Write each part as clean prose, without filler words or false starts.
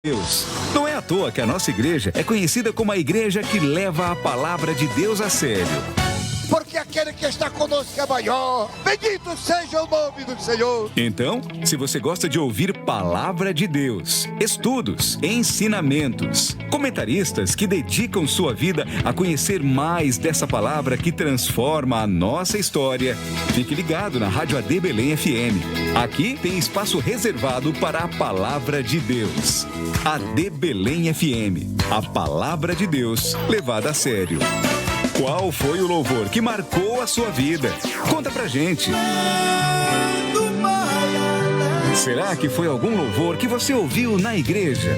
Deus. Não é à toa que a nossa igreja é conhecida como a igreja que leva a palavra de Deus a sério. Porque aquele que está conosco é maior. Bendito seja o nome do Senhor. Então, se você gosta de ouvir palavra de Deus, estudos, ensinamentos, comentaristas que dedicam sua vida a conhecer mais dessa palavra que transforma a nossa história, fique ligado na Rádio AD Belém FM. Aqui tem espaço reservado para a palavra de Deus. AD Belém FM, a palavra de Deus levada a sério. Qual foi o louvor que marcou a sua vida? Conta pra gente. Será que foi algum louvor que você ouviu na igreja?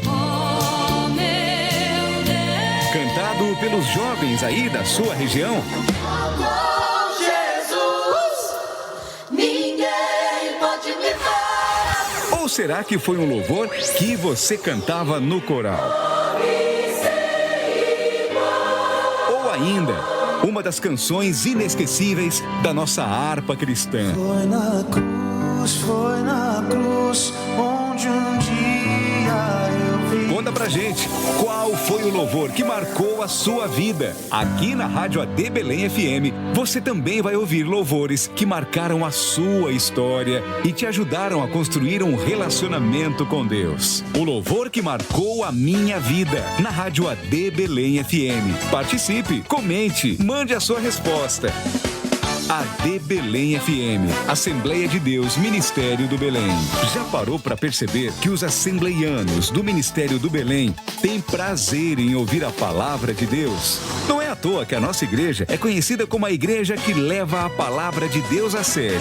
Cantado pelos jovens aí da sua região? Jesus, ninguém pode me parar. Ou será que foi um louvor que você cantava no coral? Ou ainda, uma das canções inesquecíveis da nossa harpa cristã. Foi na cruz, onde um dia eu vi. Conta pra gente, qual foi o louvor que marcou a sua vida? Aqui na Rádio AD Belém FM, você também vai ouvir louvores que marcaram a sua história e te ajudaram a construir um relacionamento com Deus. O louvor que marcou a minha vida, na Rádio AD Belém FM. Participe, comente, mande a sua resposta. AD Belém FM, Assembleia de Deus, Ministério do Belém. Já parou para perceber que os assembleianos do Ministério do Belém têm prazer em ouvir a palavra de Deus? Não é à toa que a nossa igreja é conhecida como a igreja que leva a palavra de Deus a sério.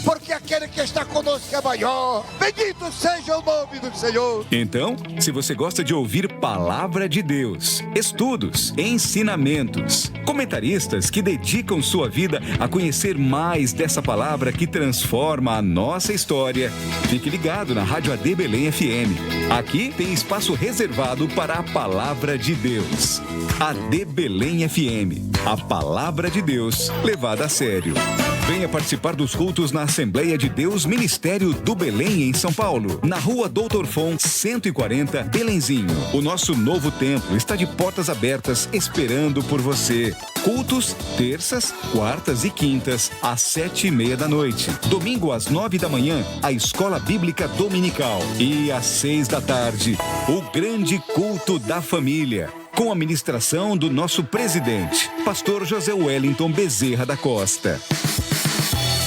Porque aquele que está conosco é maior. Bendito seja o nome do Senhor. Então, se você gosta de ouvir palavra de Deus, estudos, ensinamentos, comentaristas que dedicam sua vida a conhecer mais dessa palavra que transforma a nossa história, fique ligado na Rádio AD Belém FM. Aqui tem espaço reservado para a palavra de Deus. AD Belém FM, a palavra de Deus levada a sério. Venha participar dos cultos na Assembleia de Deus Ministério do Belém, em São Paulo, na Rua Doutor Fon, 140, Belenzinho. O nosso novo templo está de portas abertas esperando por você. Cultos, terças, quartas e quintas, às 7:30 da noite. Domingo, às 9 da manhã, a Escola Bíblica Dominical. E às 6 da tarde, o grande culto da família, com a ministração do nosso presidente, pastor José Wellington Bezerra da Costa.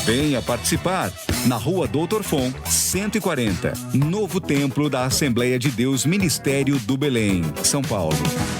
Venha participar na Rua Doutor Fon, 140, Novo Templo da Assembleia de Deus Ministério do Belém, São Paulo.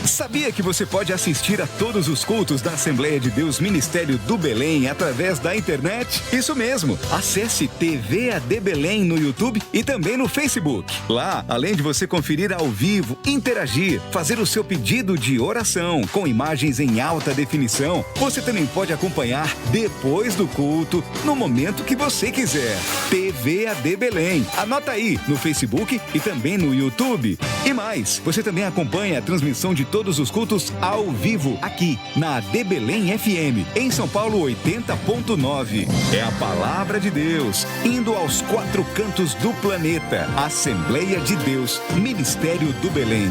Sabia que você pode assistir a todos os cultos da Assembleia de Deus Ministério do Belém através da internet? Isso mesmo, acesse TV AD Belém no YouTube e também no Facebook. Lá, além de você conferir ao vivo, interagir, fazer o seu pedido de oração com imagens em alta definição, você também pode acompanhar depois do culto, no momento que você quiser. TV AD Belém. Anota aí no Facebook e também no YouTube. E mais, você também acompanha a transmissão de todos os cultos ao vivo aqui na AD Belém FM, em São Paulo 80.9. É a palavra de Deus indo aos 4 cantos do planeta. Assembleia de Deus, Ministério do Belém.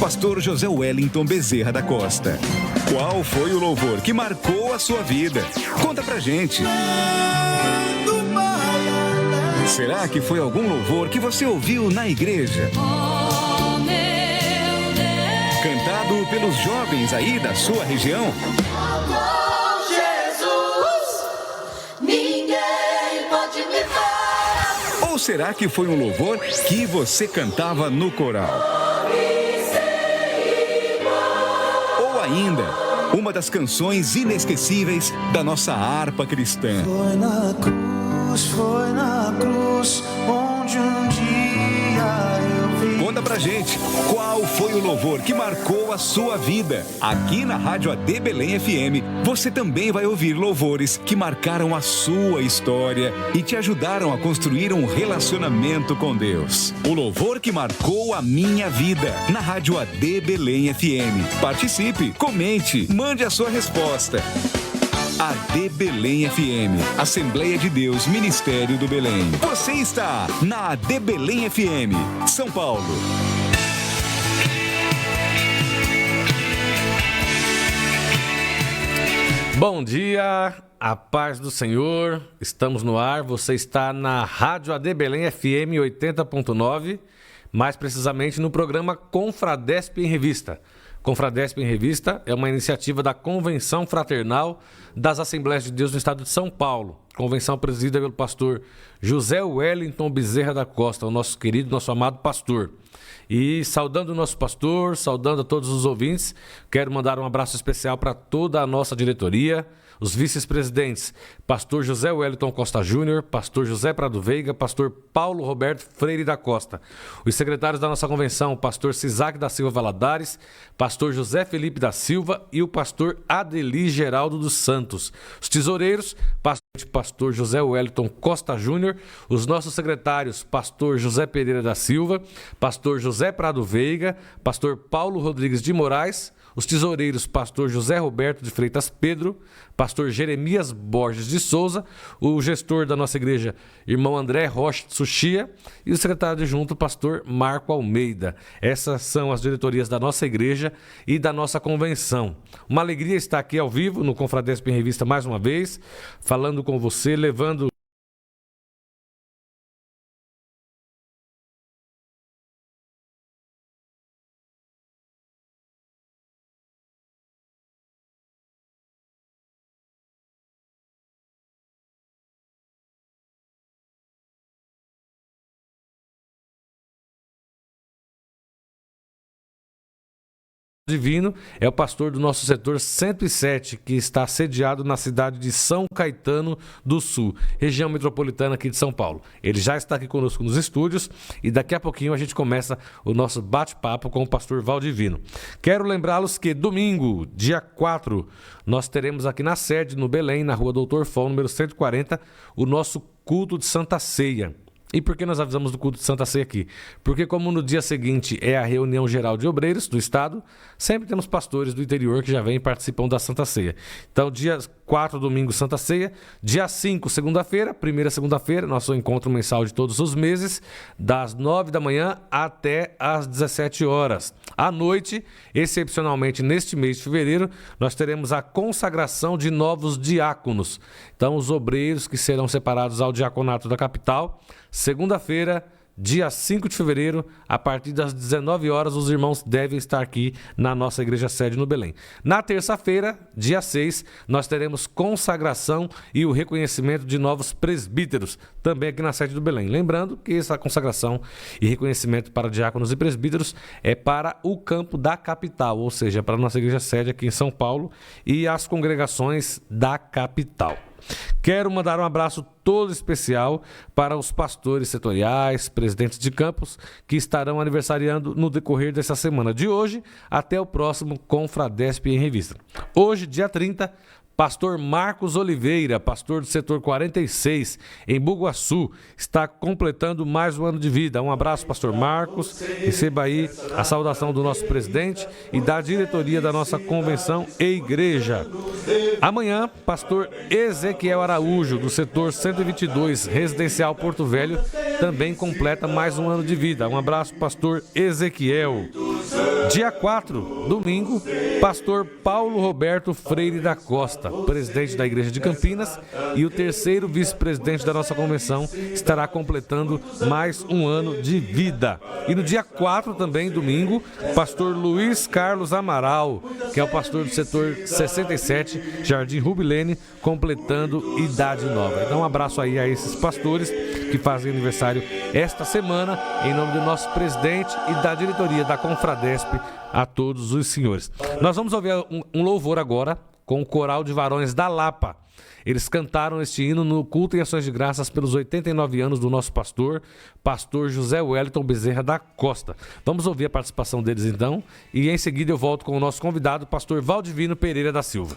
Pastor José Wellington Bezerra da Costa. Qual foi o louvor que marcou a sua vida? Conta pra gente. Será que foi algum louvor que você ouviu na igreja? Cantado pelos jovens aí da sua região? Jesus, ninguém pode me parar. Ou será que foi um louvor que você cantava no coral? Ou ainda, uma das canções inesquecíveis da nossa harpa cristã? Foi na cruz, onde um dia eu vi. Conta pra gente, qual foi o louvor que marcou a sua vida? Aqui na Rádio AD Belém FM, você também vai ouvir louvores que marcaram a sua história e te ajudaram a construir um relacionamento com Deus. O louvor que marcou a minha vida, na Rádio AD Belém FM. Participe, comente, mande a sua resposta. AD Belém FM, Assembleia de Deus, Ministério do Belém. Você está na AD Belém FM, São Paulo. Bom dia, a paz do Senhor, estamos no ar, você está na Rádio AD Belém FM 80.9, mais precisamente no programa Confradesp em Revista. Confradesp em Revista é uma iniciativa da Convenção Fraternal das Assembleias de Deus no Estado de São Paulo. Convenção presidida pelo pastor José Wellington Bezerra da Costa, o nosso querido, nosso amado pastor. E saudando o nosso pastor, saudando a todos os ouvintes, quero mandar um abraço especial para toda a nossa diretoria, os vice-presidentes, pastor José Wellington Costa Júnior, pastor José Prado Veiga, pastor Paulo Roberto Freire da Costa, os secretários da nossa convenção, pastor Cisac da Silva Valadares, pastor José Felipe da Silva e o pastor Adeli Geraldo dos Santos, os tesoureiros, pastor José Wellington Costa Júnior, os nossos secretários, pastor José Pereira da Silva, pastor José Prado Veiga, pastor Paulo Rodrigues de Moraes, os tesoureiros, pastor José Roberto de Freitas Pedro, pastor Jeremias Borges de Souza, o gestor da nossa igreja, irmão André Rocha Suchia, e o secretário adjunto, pastor Marco Almeida. Essas são as diretorias da nossa igreja e da nossa convenção. Uma alegria estar aqui ao vivo no Confradesp em Revista mais uma vez, falando com você, levando Divino, é o pastor do nosso setor 107, que está sediado na cidade de São Caetano do Sul, região metropolitana aqui de São Paulo. Ele já está aqui conosco nos estúdios e daqui a pouquinho a gente começa o nosso bate-papo com o pastor Valdivino. Quero lembrá-los que domingo, dia 4, nós teremos aqui na sede, no Belém, na rua Doutor Fon, número 140, o nosso culto de Santa Ceia. E por que nós avisamos do culto de Santa Ceia aqui? Porque como no dia seguinte é a reunião geral de obreiros do Estado, sempre temos pastores do interior que já vêm e participam da Santa Ceia. Então, dia 4, domingo, Santa Ceia. Dia 5, segunda-feira, primeira segunda-feira, nosso encontro mensal de todos os meses, das 9 da manhã até às 17 horas. À noite, excepcionalmente neste mês de fevereiro, nós teremos a consagração de novos diáconos. Então, os obreiros que serão separados ao diaconato da capital. Segunda-feira, dia 5 de fevereiro, a partir das 19 horas, os irmãos devem estar aqui na nossa igreja sede no Belém. Na terça-feira, dia 6, nós teremos consagração e o reconhecimento de novos presbíteros, também aqui na sede do Belém. Lembrando que essa consagração e reconhecimento para diáconos e presbíteros é para o campo da capital, ou seja, para a nossa igreja sede aqui em São Paulo e as congregações da capital. Quero mandar um abraço todo especial para os pastores setoriais, presidentes de campos, que estarão aniversariando no decorrer dessa semana, de hoje até o próximo Confradesp em Revista. Hoje, dia 30, pastor Marcos Oliveira, pastor do setor 46, em Bugaçu, está completando mais um ano de vida. Um abraço, pastor Marcos. Receba aí a saudação do nosso presidente e da diretoria da nossa convenção e igreja. Amanhã, pastor Ezequiel Araújo, do setor 122, residencial Porto Velho, também completa mais um ano de vida. Um abraço, pastor Ezequiel. Dia 4, domingo, pastor Paulo Roberto Freire da Costa, presidente da Igreja de Campinas e o terceiro vice-presidente da nossa convenção, estará completando mais um ano de vida. E no dia 4 também, domingo, pastor Luiz Carlos Amaral, que é o pastor do setor 67, Jardim Rubilene, completando idade nova. Então um abraço aí a esses pastores que fazem aniversário esta semana, em nome do nosso presidente e da diretoria da Confradesp, a todos os senhores. Nós vamos ouvir um louvor agora com o coral de varões da Lapa. Eles cantaram este hino no culto em ações de graças pelos 89 anos do nosso pastor José Wellington Bezerra da Costa. Vamos ouvir a participação deles então e em seguida eu volto com o nosso convidado, pastor Valdivino Pereira da Silva.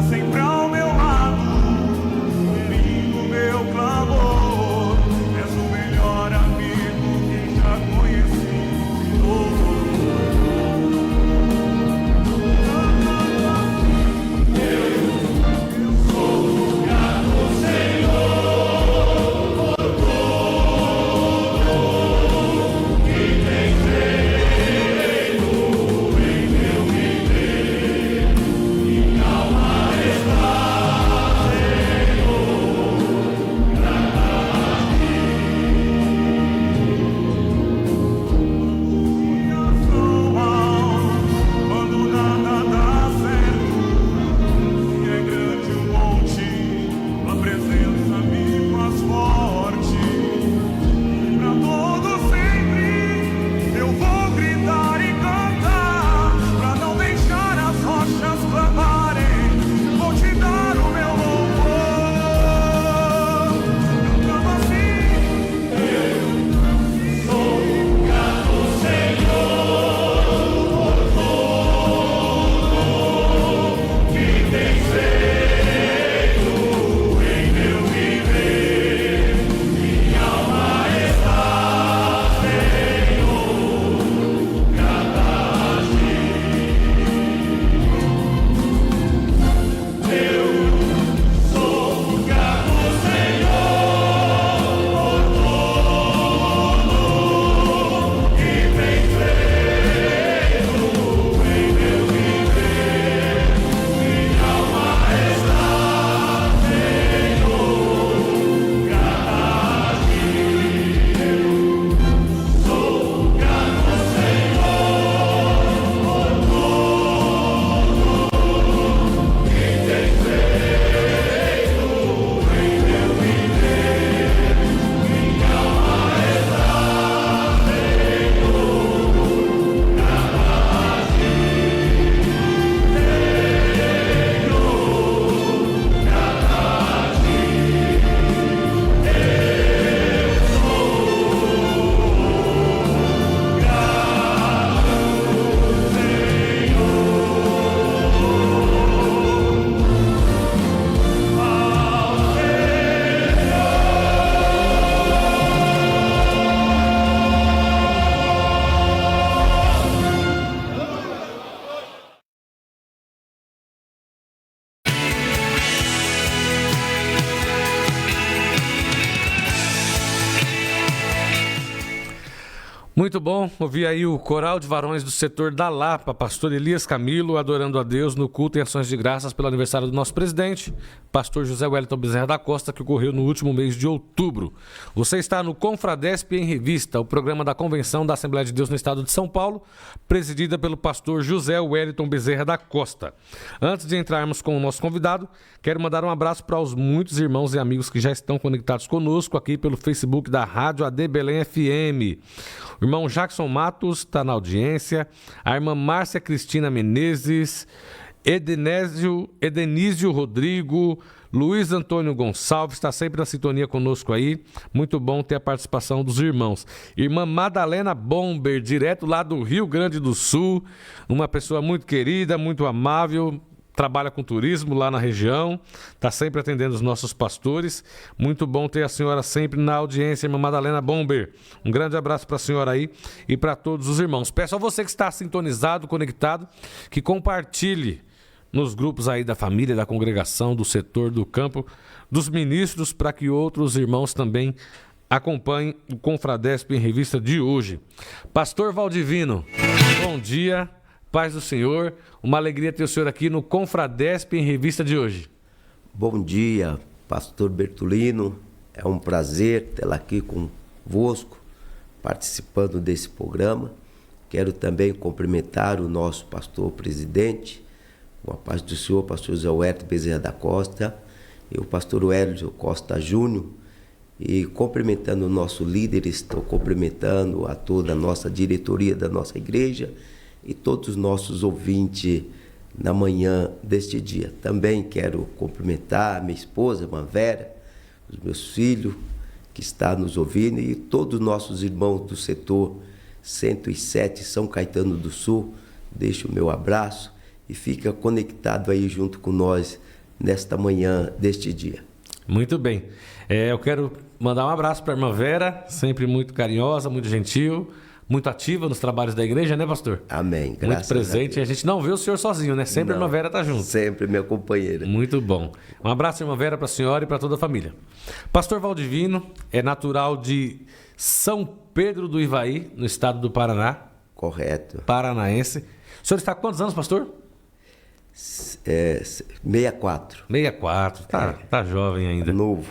sempre ao meu lado, ouvindo meu clamor. És o melhor amigo que já conheci. Muito bom ouvir aí o coral de varões do setor da Lapa, pastor Elias Camilo, adorando a Deus no culto em ações de graças pelo aniversário do nosso presidente, pastor José Wellington Bezerra da Costa, que ocorreu no último mês de outubro. Você está no Confradesp em Revista, o programa da Convenção da Assembleia de Deus no Estado de São Paulo, presidida pelo pastor José Wellington Bezerra da Costa. Antes de entrarmos com o nosso convidado, quero mandar um abraço para os muitos irmãos e amigos que já estão conectados conosco aqui pelo Facebook da Rádio AD Belém FM. O irmão Jackson Matos está na audiência, a irmã Márcia Cristina Menezes, Edenísio Rodrigo, Luiz Antônio Gonçalves está sempre na sintonia conosco aí. Muito bom ter a participação dos irmãos. Irmã Madalena Bomber, direto lá do Rio Grande do Sul, uma pessoa muito querida, muito amável, trabalha com turismo lá na região, está sempre atendendo os nossos pastores. Muito bom ter a senhora sempre na audiência, irmã Madalena Bomber. Um grande abraço para a senhora aí e para todos os irmãos. Peço a você que está sintonizado, conectado, que compartilhe nos grupos aí da família, da congregação, do setor, do campo, dos ministros, para que outros irmãos também acompanhem o Confradesp em Revista de hoje. Pastor Valdivino, bom dia. Paz do Senhor, uma alegria ter o senhor aqui no Confradesp em Revista de hoje. Bom dia, pastor Bertolino, é um prazer tê-la aqui convosco, participando desse programa. Quero também cumprimentar o nosso pastor presidente, com a paz do Senhor, pastor José Wellington Bezerra da Costa, e o pastor Hélio Costa Júnior, e cumprimentando o nosso líder, estou cumprimentando a toda a nossa diretoria da nossa igreja, e todos os nossos ouvintes na manhã deste dia. Também quero cumprimentar a minha esposa, irmã Vera, os meus filhos que estão nos ouvindo e todos os nossos irmãos do setor 107 São Caetano do Sul. Deixo o meu abraço e fica conectado aí junto com nós nesta manhã deste dia. Muito bem. Eu quero mandar um abraço para a irmã Vera, sempre muito carinhosa, muito gentil, muito ativa nos trabalhos da igreja, né, pastor? Amém. Muito presente. A gente não vê o senhor sozinho, né? Sempre a irmã Vera está junto. Sempre minha companheira. Muito bom. Um abraço, irmã Vera, para a senhora e para toda a família. Pastor Valdivino é natural de São Pedro do Ivaí, no estado do Paraná. Correto. Paranaense. O senhor está há quantos anos, pastor? 64. 64. Tá jovem ainda. Novo.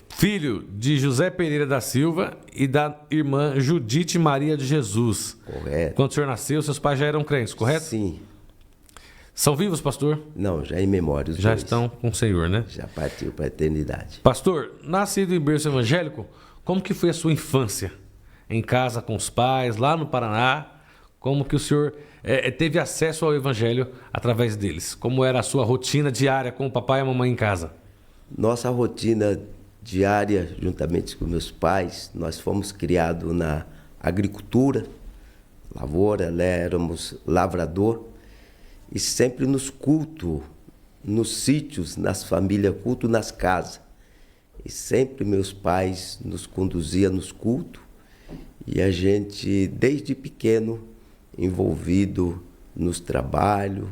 Filho de José Pereira da Silva e da irmã Judite Maria de Jesus. Correto. Quando o senhor nasceu, seus pais já eram crentes, correto? Sim. São vivos, pastor? Não, já em memória. Já dois. Estão com o Senhor, né? Já partiu para a eternidade. Pastor, nascido em berço evangélico, como que foi a sua infância? Em casa com os pais, lá no Paraná? Como que o senhor teve acesso ao evangelho através deles? Como era a sua rotina diária com o papai e a mamãe em casa? Nossa rotina diária, juntamente com meus pais, nós fomos criados na agricultura, lavoura, éramos lavrador, e sempre nos cultos, nos sítios, nas famílias, culto nas casas. E sempre meus pais nos conduziam nos cultos, e a gente, desde pequeno, envolvido nos trabalhos.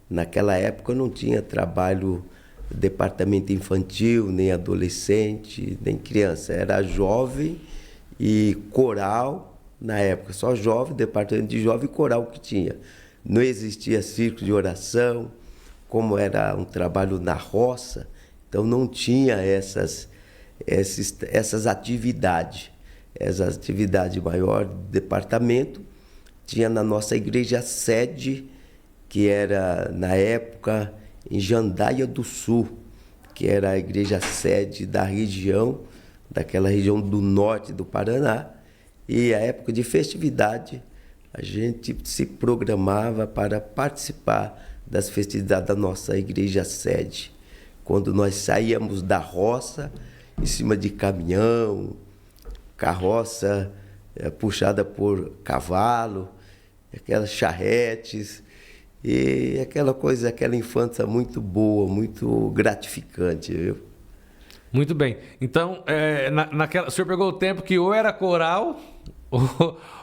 Naquela época não tinha trabalho departamento infantil, nem adolescente, nem criança. Era jovem e coral, na época só jovem, departamento de jovem e coral que tinha. Não existia círculo de oração, como era um trabalho na roça, então não tinha essas atividades. Essa atividade maior do departamento tinha na nossa igreja a sede, que era, na época, em Jandaia do Sul, que era a igreja sede da região, daquela região do norte do Paraná. E a época de festividade, a gente se programava para participar das festividades da nossa igreja sede. Quando nós saíamos da roça, em cima de caminhão, carroça puxada por cavalo, aquelas charretes, e aquela coisa, aquela infância muito boa, muito gratificante, viu? Muito bem. Então, o senhor pegou o tempo que ou era coral,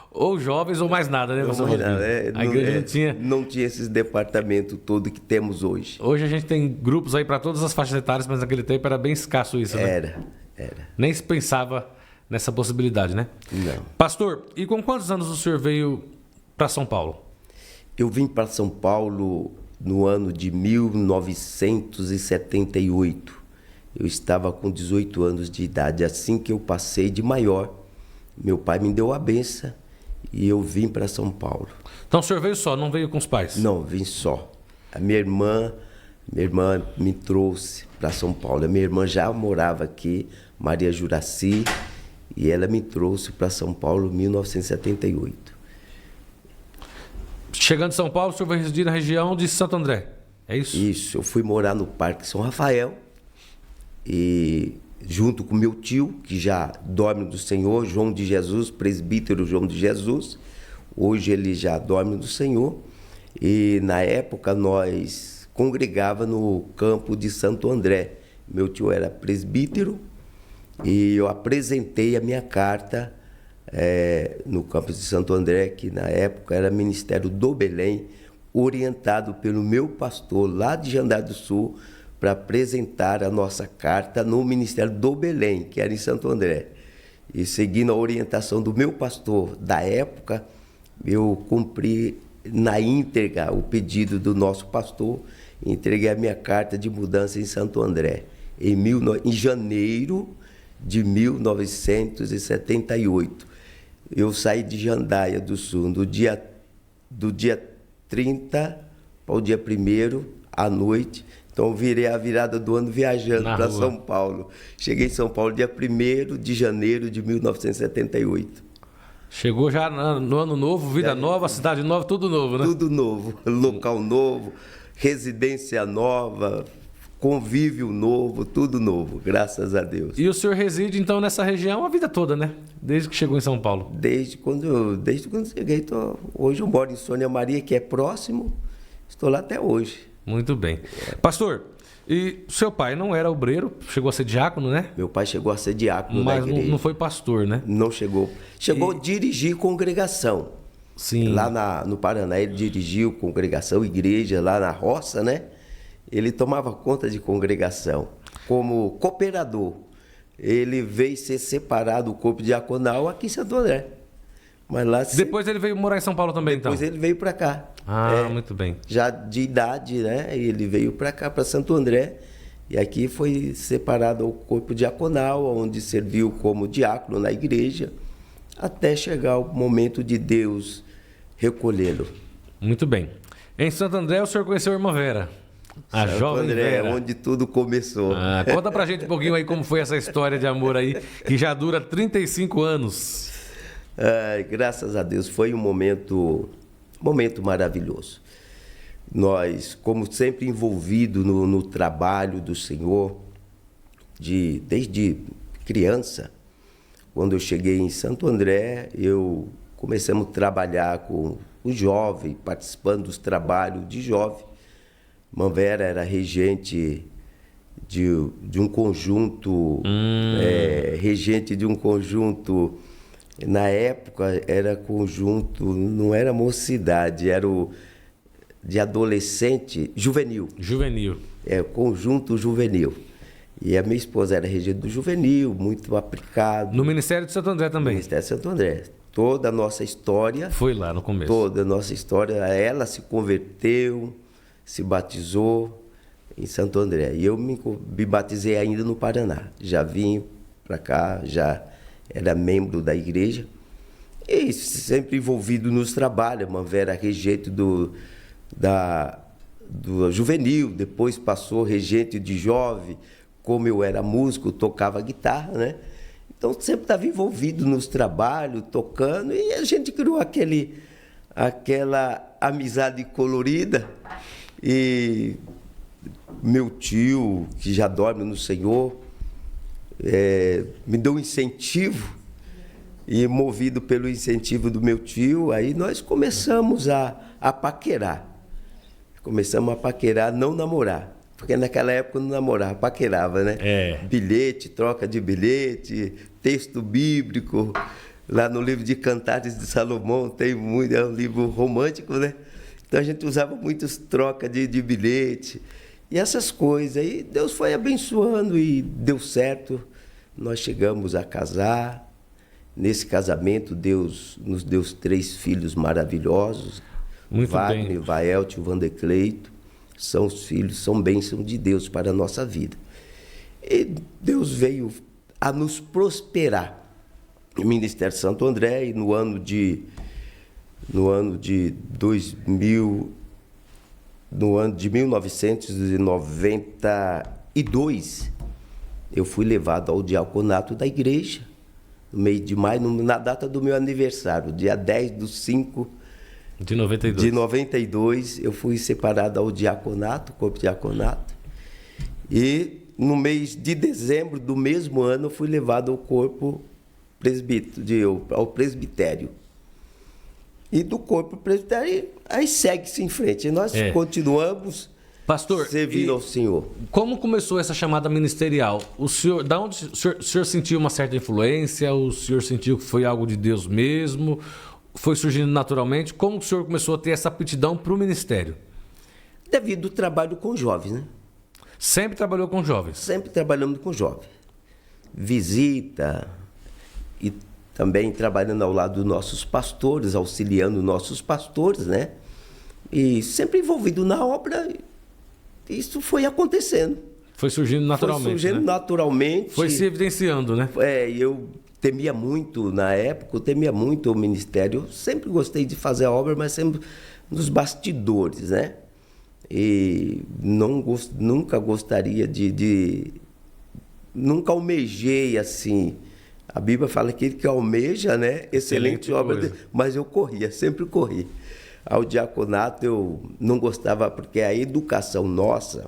ou jovens, ou mais nada, né, pastor Rodrigo? A igreja não tinha esses departamentos todo que temos hoje. Hoje a gente tem grupos aí para todas as faixas etárias, mas naquele tempo era bem escasso isso, né? Era. Nem se pensava nessa possibilidade, né? Não. Pastor, e com quantos anos o senhor veio para São Paulo? Eu vim para São Paulo no ano de 1978. Eu estava com 18 anos de idade. Assim que eu passei de maior, meu pai me deu a benção e eu vim para São Paulo. Então o senhor veio só, não veio com os pais? Não, vim só. A minha irmã me trouxe para São Paulo. A minha irmã já morava aqui, Maria Juraci, e ela me trouxe para São Paulo em 1978. Chegando em São Paulo, o senhor vai residir na região de Santo André, é isso? Isso, eu fui morar no Parque São Rafael, e junto com meu tio, que já dorme do Senhor, João de Jesus, presbítero João de Jesus. Hoje ele já dorme do Senhor. E na época nós congregava no campo de Santo André. Meu tio era presbítero e eu apresentei a minha carta no campus de Santo André, que na época era Ministério do Belém, orientado pelo meu pastor lá de Jandaia do Sul, para apresentar a nossa carta no Ministério do Belém, que era em Santo André. E seguindo a orientação do meu pastor da época, eu cumpri na íntegra o pedido do nosso pastor e entreguei a minha carta de mudança em Santo André, em janeiro de 1978. Eu saí de Jandaia do Sul do dia 30 para o dia 1º à noite. Então, eu virei a virada do ano viajando para São Paulo. Cheguei em São Paulo dia 1º de janeiro de 1978. Chegou já no ano novo, vida nova, cidade nova, tudo novo, né? Tudo novo, local novo, residência nova, convívio novo, tudo novo, graças a Deus. E o senhor reside, então, nessa região a vida toda, né? Desde que chegou em São Paulo? Desde quando cheguei. Hoje eu moro em Sônia Maria, que é próximo, estou lá até hoje. Muito bem. Pastor, E seu pai não era obreiro, chegou a ser diácono, né? Meu pai chegou a ser diácono Mas da igreja. não foi pastor, né? Não chegou. Chegou a dirigir congregação. Sim. Lá no Paraná, ele dirigiu congregação, igreja, lá na roça, né? Ele tomava conta de congregação. Como cooperador, ele veio ser separado do corpo diaconal aqui em Santo André. Mas lá Depois ele veio morar em São Paulo também, depois então? ele veio para cá. Muito bem. Já de idade, né? Ele veio para cá, para Santo André. E aqui foi separado ao corpo diaconal, onde serviu como diácono na igreja, até chegar o momento de Deus recolhê-lo. Muito bem. Em Santo André, o senhor conheceu a irmã Vera. A Santo jovem André, Vera. onde tudo começou. Conta pra gente um pouquinho aí como foi essa história de amor aí, que já dura 35 anos. Graças a Deus, foi um momento maravilhoso. Nós, como sempre envolvidos no trabalho do Senhor, desde criança, quando eu cheguei em Santo André, começamos a trabalhar com o jovem, participando dos trabalhos de jovem. Irmã Vera era regente de um conjunto, regente de um conjunto, na época era conjunto, não era mocidade, era de adolescente, juvenil. Juvenil. Conjunto juvenil. E a minha esposa era regente do juvenil, muito aplicado. No Ministério de Santo André No também. Ministério de Santo André. Toda a nossa história, Foi lá no começo. toda a nossa história, ela se converteu, se batizou em Santo André. E eu me batizei ainda no Paraná. Já vim para cá, já era membro da igreja. E sempre envolvido nos trabalhos. A irmã Vera regente do juvenil, depois passou regente de jovem. Como eu era músico, tocava guitarra, né? Então sempre estava envolvido nos trabalhos, tocando, e a gente criou aquela amizade colorida. E meu tio, que já dorme no Senhor, me deu um incentivo, e movido pelo incentivo do meu tio, aí nós começamos a paquerar. Começamos a paquerar, não namorar. Porque naquela época não namorava, paquerava, né? Bilhete, troca de bilhete, texto bíblico. Lá no livro de Cantares de Salomão tem muito, é um livro romântico, né? Então a gente usava muitas trocas de bilhete e essas coisas. E Deus foi abençoando e deu certo. Nós chegamos a casar. Nesse casamento, Deus nos deu 3 filhos maravilhosos. Muito Wagner, bem. Vaelt e Vandecleito. São os filhos, são bênção de Deus para a nossa vida. E Deus veio a nos prosperar. O Ministério Santo André, e no ano de 1992, eu fui levado ao diaconato da igreja, no mês de maio, na data do meu aniversário, dia 10/5 De 92. de 92, eu fui separado ao diaconato, corpo diaconato. E no mês de dezembro do mesmo ano, eu fui levado ao corpo ao presbitério. E do corpo presbitério, aí segue-se em frente. E nós continuamos Pastor, servindo ao Senhor. Como começou essa chamada ministerial? O senhor, da onde o senhor sentiu uma certa influência? O senhor sentiu que foi algo de Deus mesmo? Foi surgindo naturalmente? Como o senhor começou a ter essa aptidão para o ministério? Devido ao trabalho com jovens, né? Sempre trabalhou com jovens? Sempre trabalhando com jovens. Visita e também trabalhando ao lado dos nossos pastores, auxiliando nossos pastores, né? E sempre envolvido na obra, isso foi acontecendo. Foi surgindo naturalmente, Foi surgindo naturalmente. Foi se evidenciando, né? Eu temia muito, na época, o ministério. Eu sempre gostei de fazer a obra, mas sempre nos bastidores, né? E nunca gostaria nunca almejei assim. A Bíblia fala que ele que almeja, né? Excelente obra, mas eu corria, sempre corri. Ao diaconato eu não gostava, porque a educação nossa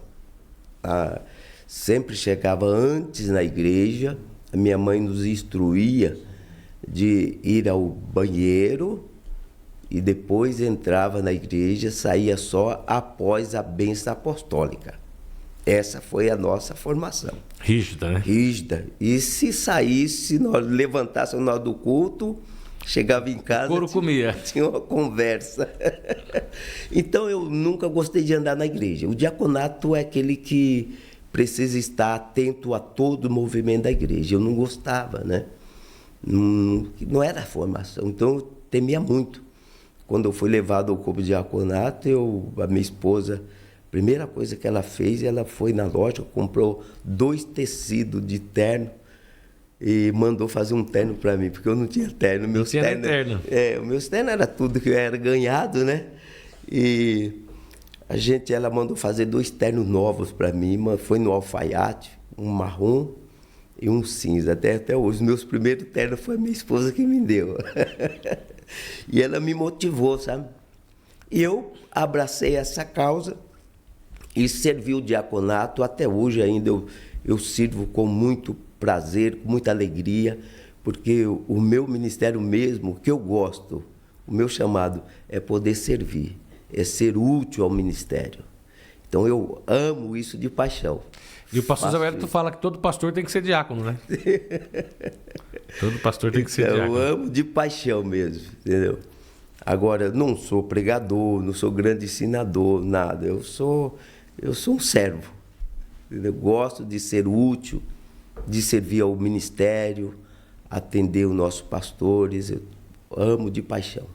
sempre chegava antes na igreja. A minha mãe nos instruía de ir ao banheiro e depois entrava na igreja, saía só após a bênção apostólica. Essa foi a nossa formação. Rígida, né? Rígida. E se saísse, nós levantássemos nós do culto, chegava em casa, Couro comia. tinha uma conversa. Então eu nunca gostei de andar na igreja. O diaconato é aquele que precisa estar atento a todo o movimento da igreja. Eu não gostava, né? Não era a formação. Então eu temia muito. Quando eu fui levado ao corpo de diaconato, a minha esposa, a primeira coisa que ela fez, ela foi na loja, comprou 2 tecidos de terno e mandou fazer um terno para mim, porque eu não tinha terno. Meus tinha terno, terno. o meu terno era tudo que eu era ganhado, né? E ela mandou fazer 2 ternos novos para mim, foi no alfaiate, um marrom e um cinza. Até hoje, os meus primeiros ternos foi a minha esposa que me deu. E ela me motivou, sabe? E eu abracei essa causa e servi o diaconato. Até hoje ainda eu sirvo com muito prazer, com muita alegria, porque o meu ministério mesmo, que eu gosto, o meu chamado é poder servir, é ser útil ao ministério. Então eu amo isso de paixão. E o pastor Zé Wellington fala que todo pastor tem que ser diácono, né? Todo pastor tem que ser diácono. Eu amo de paixão mesmo, entendeu? Agora, não sou pregador, não sou grande ensinador, nada. Eu sou um servo. Entendeu? Gosto de ser útil, de servir ao ministério, atender os nossos pastores. Eu amo de paixão.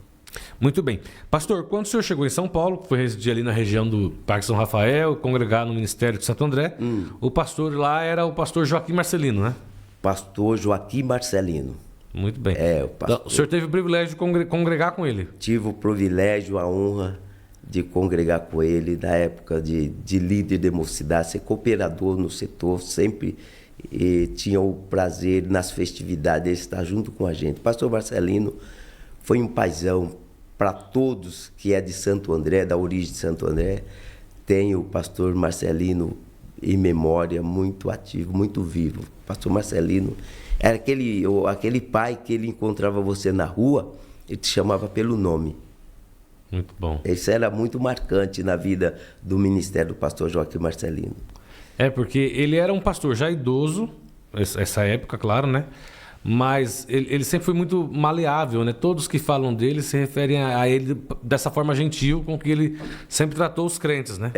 Muito bem. Pastor, quando o senhor chegou em São Paulo, foi residir ali na região do Parque São Rafael, congregar no Ministério de Santo André, o pastor lá era o pastor Joaquim Marcelino, né? Pastor Joaquim Marcelino. Muito bem. O pastor. Então, o senhor teve o privilégio de congregar com ele? Tive o privilégio, a honra de congregar com ele na época de líder de mocidade, ser cooperador no setor, sempre tinha o prazer nas festividades de estar junto com a gente. Pastor Marcelino foi um paizão para todos que é de Santo André, da origem de Santo André. Tem o pastor Marcelino em memória muito ativo, muito vivo. O pastor Marcelino era aquele pai que ele encontrava você na rua, ele te chamava pelo nome. Muito bom. Isso era muito marcante na vida do ministério do pastor Joaquim Marcelino. Porque ele era um pastor já idoso, essa época, claro, né? Mas ele sempre foi muito maleável, né? Todos que falam dele se referem a ele dessa forma gentil com que ele sempre tratou os crentes, né?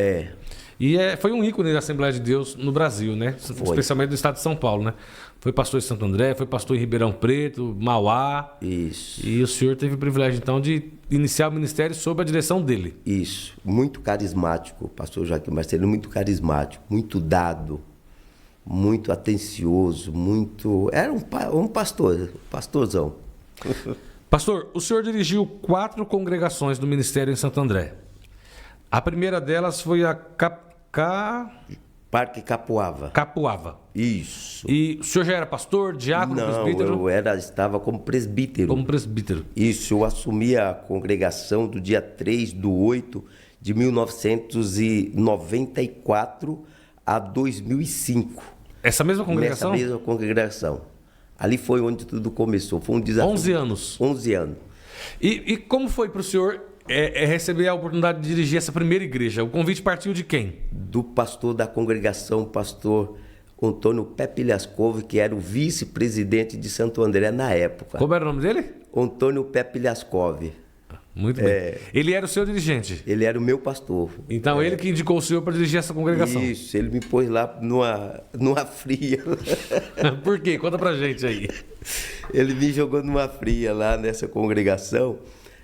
E foi um ícone da Assembleia de Deus no Brasil, né? Especialmente do estado de São Paulo, né? Foi pastor em Santo André, foi pastor em Ribeirão Preto, Mauá. Isso. E o senhor teve o privilégio, então, de iniciar o ministério sob a direção dele. Isso. Muito carismático, o pastor Joaquim Marcelino, muito carismático, muito dado, muito atencioso, muito... Era um pastorzão. Pastor, o senhor dirigiu 4 congregações do ministério em Santo André. A primeira delas foi a Parque Capuava. Capuava. Isso. E o senhor já era pastor, diácono, presbítero? Não, eu estava como presbítero. Como presbítero. Isso, eu assumi a congregação do dia 3/8 de 1994 a 2005. Essa mesma congregação? Nessa mesma congregação. Ali foi onde tudo começou. Foi um desafio. 11 anos. 11 anos. E como foi para o senhor receber a oportunidade de dirigir essa primeira igreja? O convite partiu de quem? Do pastor da congregação, pastor Antônio Pepe Liascov, que era o vice-presidente de Santo André na época. Como era o nome dele? Antônio Pepe Liascov. Muito bem. Ele era o seu dirigente? Ele era o meu pastor. Então ele que indicou o senhor para dirigir essa congregação? Isso, ele me pôs lá numa fria. Por quê? Conta pra gente aí. Ele me jogou numa fria lá nessa congregação.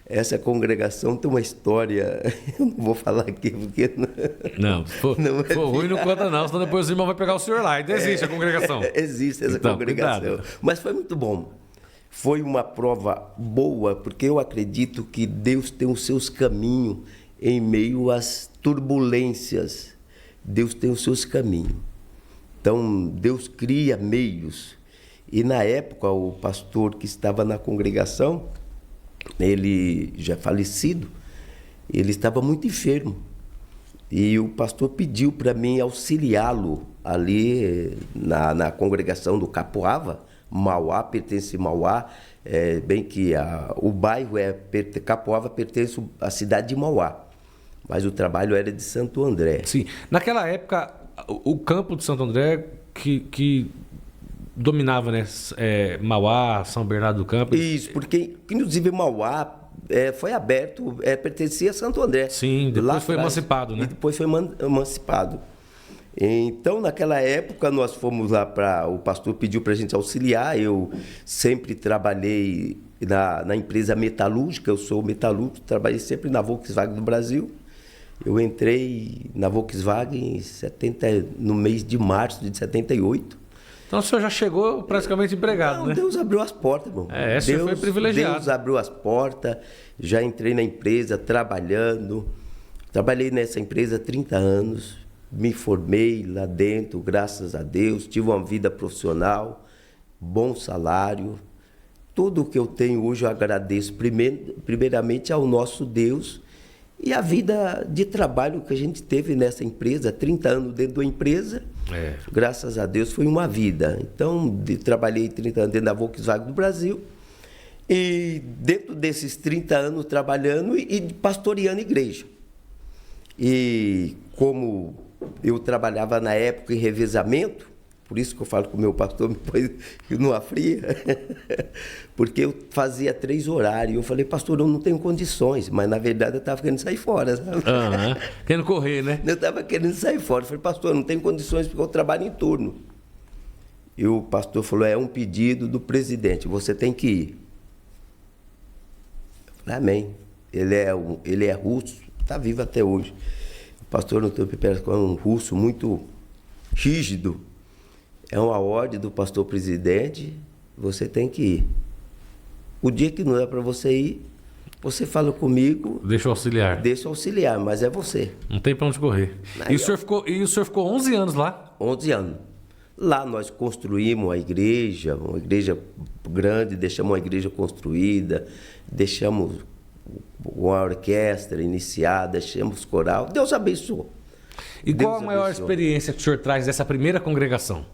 Essa congregação tem uma história, eu não vou falar aqui porque... Não, se for ruim não conta não, senão depois o irmão vai pegar o senhor lá. Então existe a congregação. Existe essa congregação. Cuidado. Mas foi muito bom. Foi uma prova boa, porque eu acredito que Deus tem os seus caminhos em meio às turbulências. Deus tem os seus caminhos. Então, Deus cria meios. E na época, o pastor que estava na congregação, ele já falecido, ele estava muito enfermo. E o pastor pediu para mim auxiliá-lo ali na congregação do Capuava. Mauá, pertence a Mauá, bem que o bairro Capuava pertence à cidade de Mauá, mas o trabalho era de Santo André. Sim. Naquela época, o campo de Santo André que dominava, né? Mauá, São Bernardo do Campo. Isso, porque inclusive Mauá foi aberto, pertencia a Santo André. Sim, depois lá foi atrás, emancipado, né? E depois foi emancipado. Então, naquela época, nós fomos lá o pastor pediu para a gente auxiliar. Eu sempre trabalhei na empresa metalúrgica, eu sou metalúrgico, trabalhei sempre na Volkswagen do Brasil. Eu entrei na Volkswagen no mês de março de 78. Então o senhor já chegou praticamente empregado, Não, né? Deus abriu as portas, irmão. O senhor foi privilegiado. Deus abriu as portas, já entrei na empresa trabalhando. Trabalhei nessa empresa há 30 anos, me formei lá dentro, graças a Deus, tive uma vida profissional, bom salário. Tudo o que eu tenho hoje eu agradeço primeiramente ao nosso Deus e a vida de trabalho que a gente teve nessa empresa, 30 anos dentro da empresa. Graças a Deus foi uma vida. Então, trabalhei 30 anos dentro da Volkswagen do Brasil. E dentro desses 30 anos trabalhando e pastoreando igreja. E como eu trabalhava na época em revezamento, por isso que eu falo que o meu pastor me pôs numa fria, porque eu fazia 3 horários. Eu falei, pastor, eu não tenho condições, mas na verdade eu estava querendo sair fora, sabe? Querendo correr, né? Eu estava querendo sair fora. Eu falei, pastor, eu não tenho condições porque eu trabalho em turno. E o pastor falou, é um pedido do presidente, você tem que ir. Eu falei, amém. Ele é russo, está vivo até hoje. O pastor Antônio Piperasco é um russo muito rígido. É uma ordem do pastor presidente, você tem que ir. O dia que não é para você ir, você fala comigo. Deixa eu auxiliar. Deixa eu auxiliar, mas é você. Não tem para onde correr. Aí, e o senhor ficou 11 anos lá? 11 anos. Lá nós construímos uma igreja grande, deixamos uma igreja construída, deixamos uma orquestra iniciada, deixamos coral. Deus abençoou. E Deus qual a maior abençoou. experiência que o senhor traz dessa primeira congregação?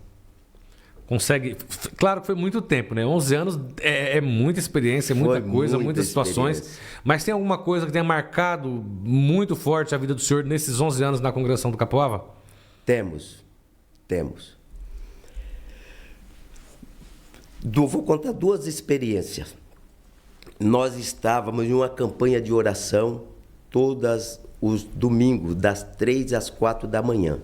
Claro que foi muito tempo, né? 11 anos é muita experiência, muita coisa, muitas situações. Mas tem alguma coisa que tenha marcado muito forte a vida do senhor nesses 11 anos na congregação do Capoava? Temos. Vou contar 2 experiências. Nós estávamos em uma campanha de oração todos os domingos, das 3 às 4 da manhã,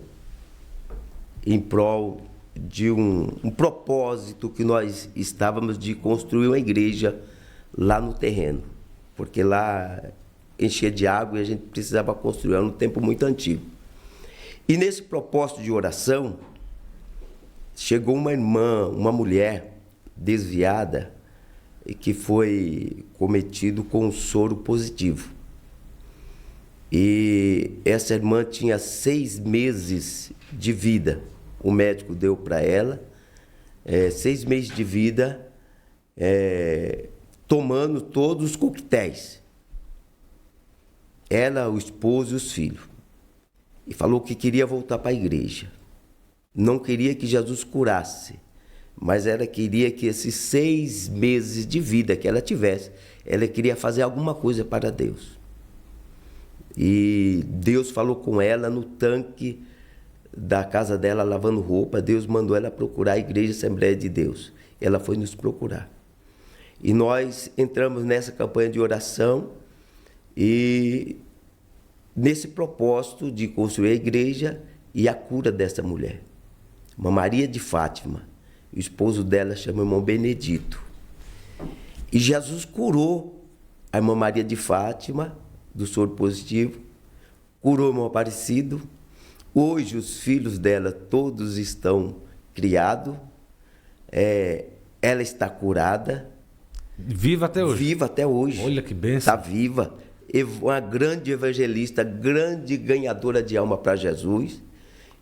em prol de um propósito que nós estávamos de construir uma igreja lá no terreno, porque lá enchia de água e a gente precisava construir, era um tempo muito antigo. E nesse propósito de oração, chegou uma irmã, uma mulher desviada, que foi cometido com um soro positivo. E essa irmã tinha 6 meses de vida. O médico deu para ela 6 meses de vida, tomando todos os coquetéis. Ela, o esposo e os filhos. E falou que queria voltar para a igreja. Não queria que Jesus curasse, mas ela queria que esses 6 meses de vida que ela tivesse, ela queria fazer alguma coisa para Deus. E Deus falou com ela no tanque da casa dela, lavando roupa. Deus mandou ela procurar a Igreja Assembleia de Deus. Ela foi nos procurar. E nós entramos nessa campanha de oração e nesse propósito de construir a igreja e a cura dessa mulher. Uma Maria de Fátima. O esposo dela chama irmão Benedito. E Jesus curou a irmã Maria de Fátima do soro positivo, curou o irmão Aparecido. Hoje os filhos dela todos estão criados, ela está curada. Viva até hoje? Viva até hoje. Olha que bênção. Está viva. Uma grande evangelista, grande ganhadora de alma para Jesus.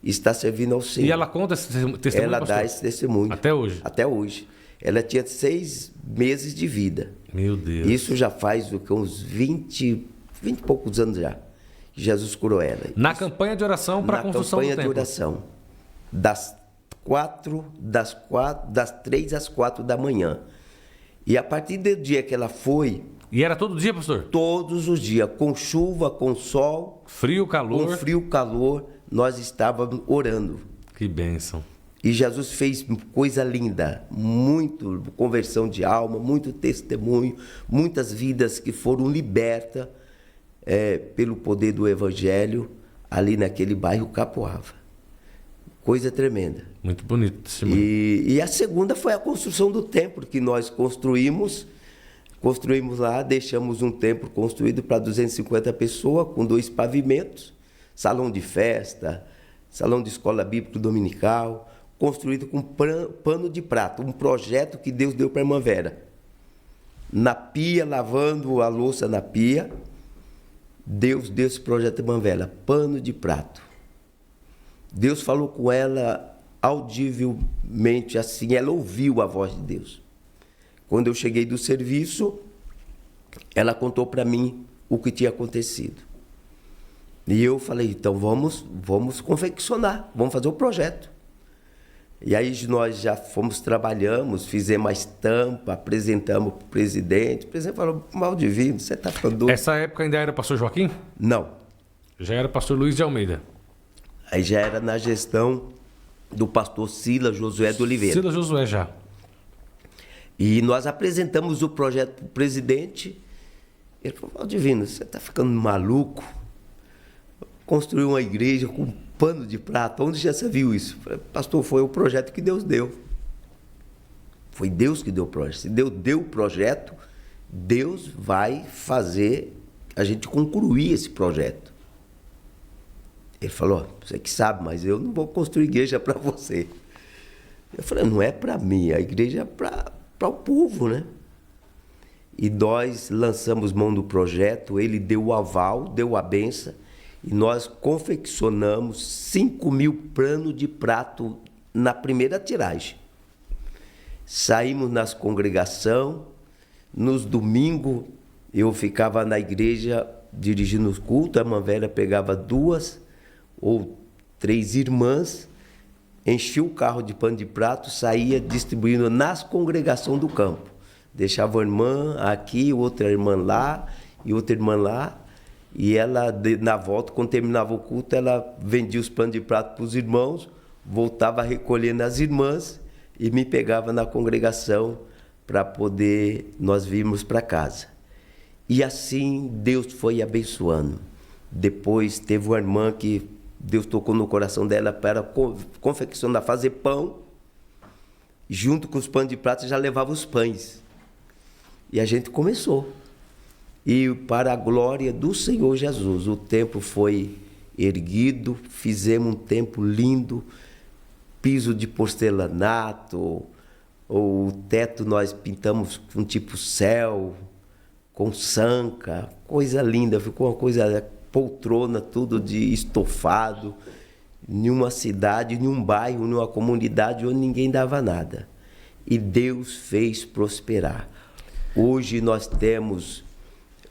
Está servindo ao Senhor. E ela conta esse testemunho, Ela pastor? dá esse testemunho. Até hoje? Até hoje. Ela tinha 6 meses de vida. Meu Deus. Isso já faz uns 20 e poucos anos já. Jesus curou ela. Na campanha de oração para a construção do templo. Na campanha de oração. Das 3 às 4 da manhã. E a partir do dia que ela foi... E era todo dia, pastor? Todos os dias, com chuva, com sol... Frio, calor... Com frio, calor... nós estávamos orando. Que bênção. E Jesus fez coisa linda, muito conversão de alma, muito testemunho, muitas vidas que foram libertas pelo poder do Evangelho ali naquele bairro Capoava. Coisa tremenda. Muito bonito esse testemunho. E a segunda foi a construção do templo que nós construímos. Construímos lá, deixamos um templo construído para 250 pessoas, com 2 pavimentos, salão de festa, salão de escola bíblica dominical, construído com pano de prata, um projeto que Deus deu para a irmã Vera. Na pia, lavando a louça na pia, Deus deu esse projeto à irmã Vera, pano de prato. Deus falou com ela audivelmente assim, ela ouviu a voz de Deus. Quando eu cheguei do serviço, ela contou para mim o que tinha acontecido. E eu falei, então vamos confeccionar, vamos fazer o projeto. E aí nós já trabalhamos, fizemos a estampa, apresentamos para o presidente. O presidente falou, Valdivino, você está ficando doido. Essa época ainda era pastor Joaquim? Não. Já era pastor Luiz de Almeida. Aí já era na gestão do pastor Silas Josué de Oliveira. Silas Josué já. E nós apresentamos o projeto para o presidente. Ele falou, Valdivino, você está ficando maluco? Construir uma igreja com pano de prata, onde já você viu isso? Eu falei, pastor, foi o projeto que Deus deu. Foi Deus que deu o projeto. Se Deus deu o projeto, Deus vai fazer a gente concluir esse projeto. Ele falou, você que sabe, mas eu não vou construir igreja para você. Eu falei, não é para mim, a igreja é para o povo, né? E nós lançamos mão do projeto, ele deu o aval, deu a benção, e nós confeccionamos 5.000 panos de prato na primeira tiragem. Saímos nas congregações, nos domingos eu ficava na igreja dirigindo os cultos, a irmã Vera pegava 2 ou 3 irmãs, enchia o carro de pano de prato, saía distribuindo nas congregações do campo. Deixava uma irmã aqui, outra irmã lá e outra irmã lá. E ela, na volta, quando terminava o culto, ela vendia os panos de prato para os irmãos, voltava a recolher nas irmãs e me pegava na congregação para poder nós virmos para casa. E assim Deus foi abençoando. Depois teve uma irmã que Deus tocou no coração dela para confeccionar, fazer pão. Junto com os panos de prato já levava os pães. E a gente começou. E para a glória do Senhor Jesus, o templo foi erguido, fizemos um templo lindo, piso de porcelanato, o teto nós pintamos com tipo céu, com sanca, coisa linda, ficou uma coisa, poltrona, tudo de estofado, em uma cidade, em um bairro, em uma comunidade onde ninguém dava nada. E Deus fez prosperar. Hoje nós temos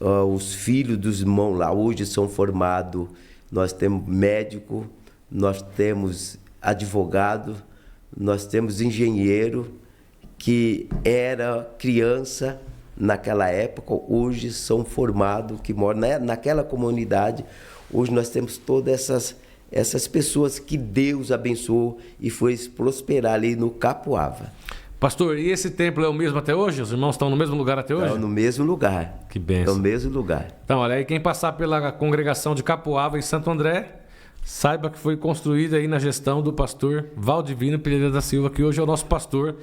os filhos dos irmãos lá, hoje são formados, nós temos médico, nós temos advogado, nós temos engenheiro, que era criança naquela época, hoje são formados, que moram naquela comunidade. Hoje nós temos todas essas pessoas que Deus abençoou e foi prosperar ali no Capoava. Pastor, e esse templo é o mesmo até hoje? Os irmãos estão no mesmo lugar até hoje? Estão no mesmo lugar. Que bênção. Estão no mesmo lugar. Então, olha aí, quem passar pela congregação de Capoava em Santo André, saiba que foi construída aí na gestão do pastor Valdivino Pereira da Silva, que hoje é o nosso pastor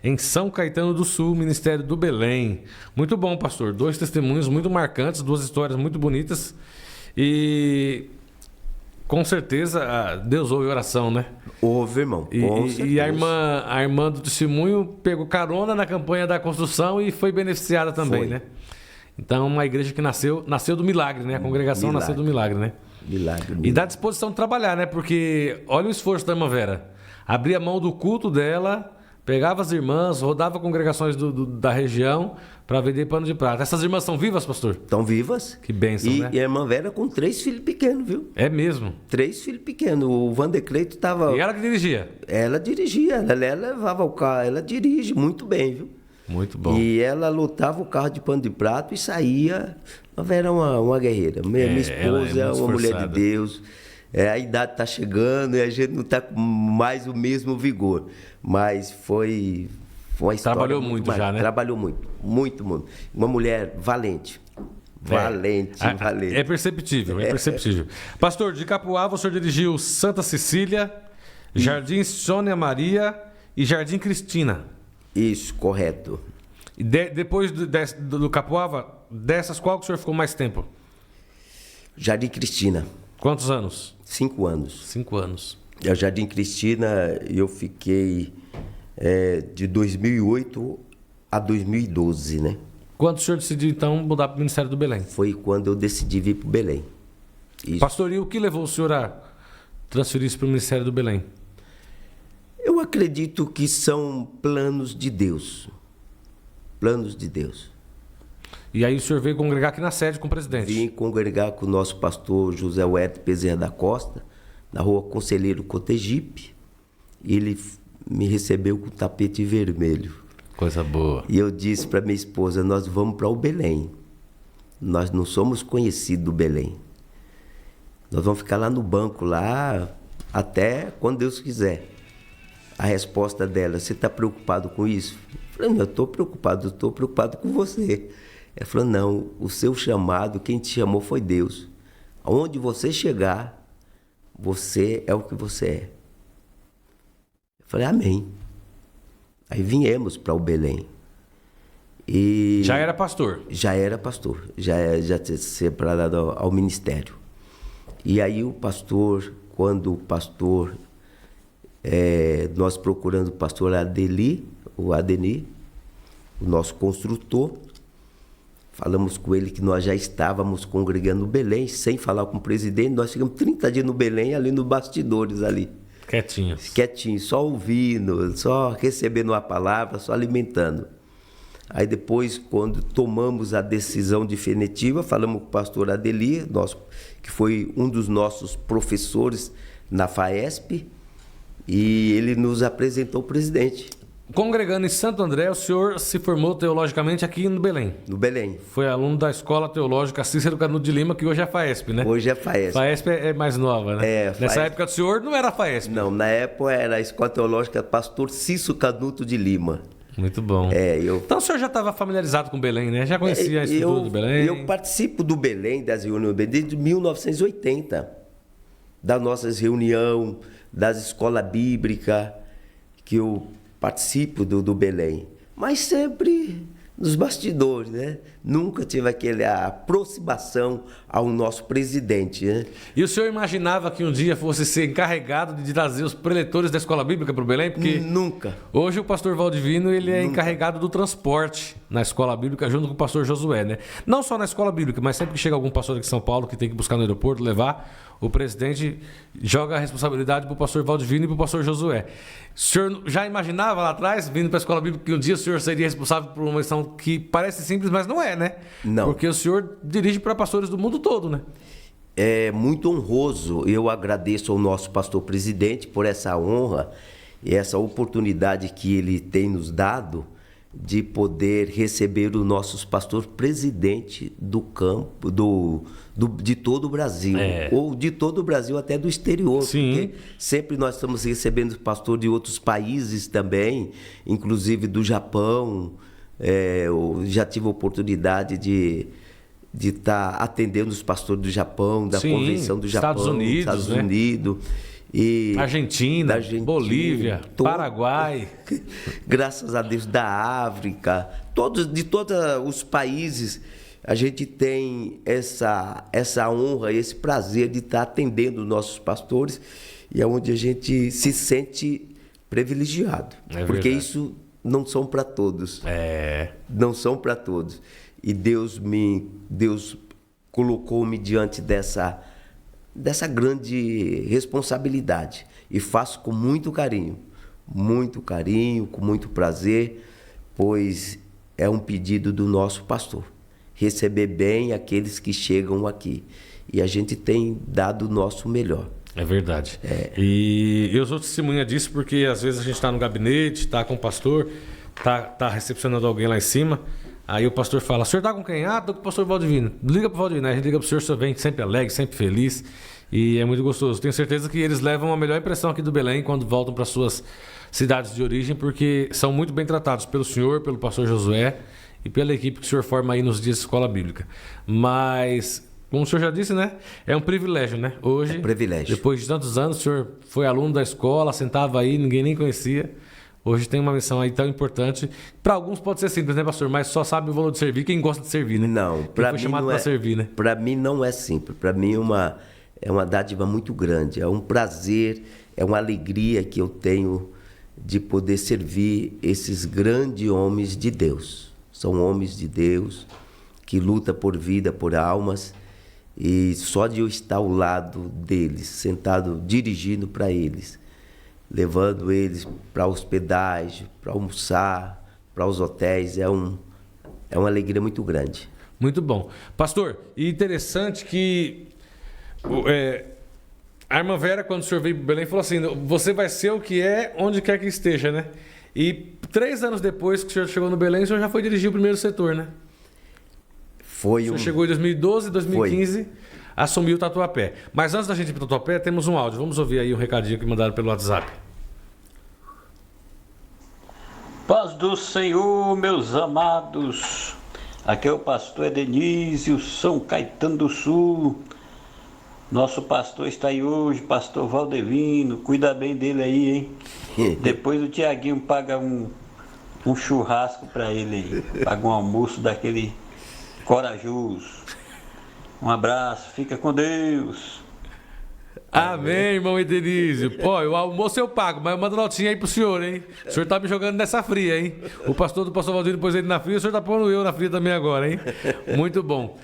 em São Caetano do Sul, Ministério do Belém. Muito bom, pastor. 2 testemunhos muito marcantes, 2 histórias muito bonitas. E com certeza Deus ouve a oração, né? Ouve, irmão. E a irmã do testemunho pegou carona na campanha da construção e foi beneficiada também, né? Então, uma igreja que nasceu do milagre, né? A congregação nasceu do milagre, né? Milagre. E dá disposição de trabalhar, né? Porque olha o esforço da irmã Vera. Abria mão do culto dela, pegava as irmãs, rodava congregações da região para vender pano de prata. Essas irmãs são vivas, pastor? Estão vivas. Que bênção, né? E a irmã Vera com 3 filhos pequenos, viu? É mesmo? 3 filhos pequenos. O Vandecleito estava... E ela que dirigia? Ela dirigia. Ela levava o carro. Ela dirige muito bem, viu? Muito bom. E ela lotava o carro de pano de prato e saía. A Vera é uma guerreira. Minha esposa é uma mulher de Deus. a idade está chegando e a gente não está com mais o mesmo vigor. Mas foi uma história. Trabalhou muito já, né? Trabalhou muito, muito, muito. Uma mulher valente. Valente. É perceptível, é perceptível. Pastor, de Capoava, o senhor dirigiu Santa Cecília, Jardim Sônia Maria e Jardim Cristina. Isso, correto. E depois do Capoava, dessas, qual que o senhor ficou mais tempo? Jardim Cristina. Quantos anos? 5 anos. 5 anos. O Jardim Cristina, eu fiquei de 2008 a 2012, né? Quando o senhor decidiu, então, mudar para o Ministério do Belém? Foi quando eu decidi vir para o Belém. Isso. Pastor, e o que levou o senhor a transferir-se para o Ministério do Belém? Eu acredito que são planos de Deus. Planos de Deus. E aí o senhor veio congregar aqui na sede com o presidente? Vim congregar com o nosso pastor José Huerta Bezerra da Costa, na rua Conselheiro Cotegipe. E ele me recebeu com tapete vermelho. Coisa boa. E eu disse para minha esposa, nós vamos para o Belém. Nós não somos conhecidos do Belém. Nós vamos ficar lá no banco, lá, até quando Deus quiser. A resposta dela, você está preocupado com isso? Eu falei, não, eu estou preocupado com você. Ela falou, não, o seu chamado, quem te chamou foi Deus. Aonde você chegar, você é o que você é. Eu falei, amém. Aí viemos para o Belém. E já era pastor? Já era pastor, já tinha separado ao ministério. E aí o pastor, quando o pastor, nós procurando o pastor Adeni, o nosso construtor, falamos com ele que nós já estávamos congregando no Belém, sem falar com o presidente, nós ficamos 30 dias no Belém, ali nos bastidores ali. Quietinho, só ouvindo, só recebendo a palavra, só alimentando. Aí depois, quando tomamos a decisão definitiva, falamos com o pastor Adeli, que foi um dos nossos professores na FAESP, e ele nos apresentou o presidente. Congregando em Santo André, o senhor se formou teologicamente aqui no Belém? No Belém. Foi aluno da Escola Teológica Cícero Canuto de Lima, que hoje é a FAESP, né? Hoje é a FAESP. FAESP é mais nova, né? Nessa época do senhor não era a FAESP. Não, na época era a Escola Teológica Pastor Cícero Canuto de Lima. Muito bom. Então o senhor já estava familiarizado com o Belém, né? Já conhecia a estrutura do Belém? Eu participo do Belém, das reuniões do Belém, desde 1980. Das nossas reuniões, das escolas bíblicas, que eu participo do Belém. Mas sempre nos bastidores, né? Nunca tive aquela aproximação ao nosso presidente, né? E o senhor imaginava que um dia fosse ser encarregado de trazer os preletores da escola bíblica para o Belém? Porque nunca. Hoje o pastor Valdivino, ele é encarregado do transporte na escola bíblica junto com o pastor Josué, né? Não só na escola bíblica, mas sempre que chega algum pastor aqui em São Paulo que tem que buscar no aeroporto, levar, o presidente joga a responsabilidade para o pastor Valdivino e para o pastor Josué. O senhor já imaginava lá atrás, vindo para a escola bíblica, que um dia o senhor seria responsável por uma missão que parece simples, mas não é, né? Não. Porque o senhor dirige para pastores do mundo todo, né? É muito honroso. Eu agradeço ao nosso pastor presidente por essa honra e essa oportunidade que ele tem nos dado de poder receber o nosso pastor presidente do campo, de todo o Brasil, ou de todo o Brasil até do exterior. Sim. Porque sempre nós estamos recebendo pastor de outros países também, inclusive do Japão. Eu já tive a oportunidade de estar atendendo os pastores do Japão, da Convenção do Japão, Estados Unidos, e Argentina, Bolívia, Paraguai. Graças a Deus, da África, de todos os países, a gente tem essa honra, esse prazer de estar atendendo os nossos pastores, e é onde a gente se sente privilegiado, porque isso não são para todos. Não são para todos. E Deus colocou-me diante dessa grande responsabilidade. E faço com muito carinho, com muito prazer, pois é um pedido do nosso pastor. Receber bem aqueles que chegam aqui. E a gente tem dado o nosso melhor. É verdade. E eu sou testemunha disso porque às vezes a gente está no gabinete, está com o pastor, está recepcionando alguém lá em cima. Aí o pastor fala, o senhor está com quem? Ah, estou com o pastor Valdivino. Liga para o Valdivino. Aí a gente liga para o senhor vem sempre alegre, sempre feliz. E é muito gostoso. Tenho certeza que eles levam a melhor impressão aqui do Belém quando voltam para suas cidades de origem, porque são muito bem tratados pelo senhor, pelo pastor Josué e pela equipe que o senhor forma aí nos dias de escola bíblica. Mas, como o senhor já disse, né? É um privilégio, né? Hoje, privilégio. Depois de tantos anos, o senhor foi aluno da escola, sentava aí, ninguém nem conhecia. Hoje tem uma missão aí tão importante. Para alguns pode ser simples, né, pastor? Mas só sabe o valor de servir quem gosta de servir, né? Não, para mim chamado para servir, né? Para mim não é simples. Para mim é uma dádiva muito grande. É um prazer, é uma alegria que eu tenho de poder servir esses grandes homens de Deus. São homens de Deus que lutam por vida, por almas. E só de eu estar ao lado deles, sentado, dirigindo para eles, levando eles para hospedagem, para almoçar, para os hotéis, é uma alegria muito grande. Muito bom. Pastor, e interessante que a irmã Vera, quando o senhor veio para Belém, falou assim, você vai ser o que é, onde quer que esteja, né? E 3 anos depois que o senhor chegou no Belém, o senhor já foi dirigir o primeiro setor, né? O senhor chegou em 2012, 2015, assumiu o Tatuapé. Mas antes da gente ir para o Tatuapé, temos um áudio. Vamos ouvir aí um recadinho que mandaram pelo WhatsApp. Paz do Senhor, meus amados. Aqui é o pastor Edenísio, São Caetano do Sul. Nosso pastor está aí hoje, pastor Valdevino. Cuida bem dele aí, hein? Depois o Tiaguinho paga um churrasco para ele aí. Paga um almoço daquele corajoso. Um abraço, fica com Deus. Amém, irmão Edenísio. Pô, o almoço eu pago, mas eu mando notinha aí pro senhor, hein? O senhor tá me jogando nessa fria, hein? O pastor do pastor Valdir pôs ele na fria, o senhor tá pondo eu na fria também agora, hein? Muito bom.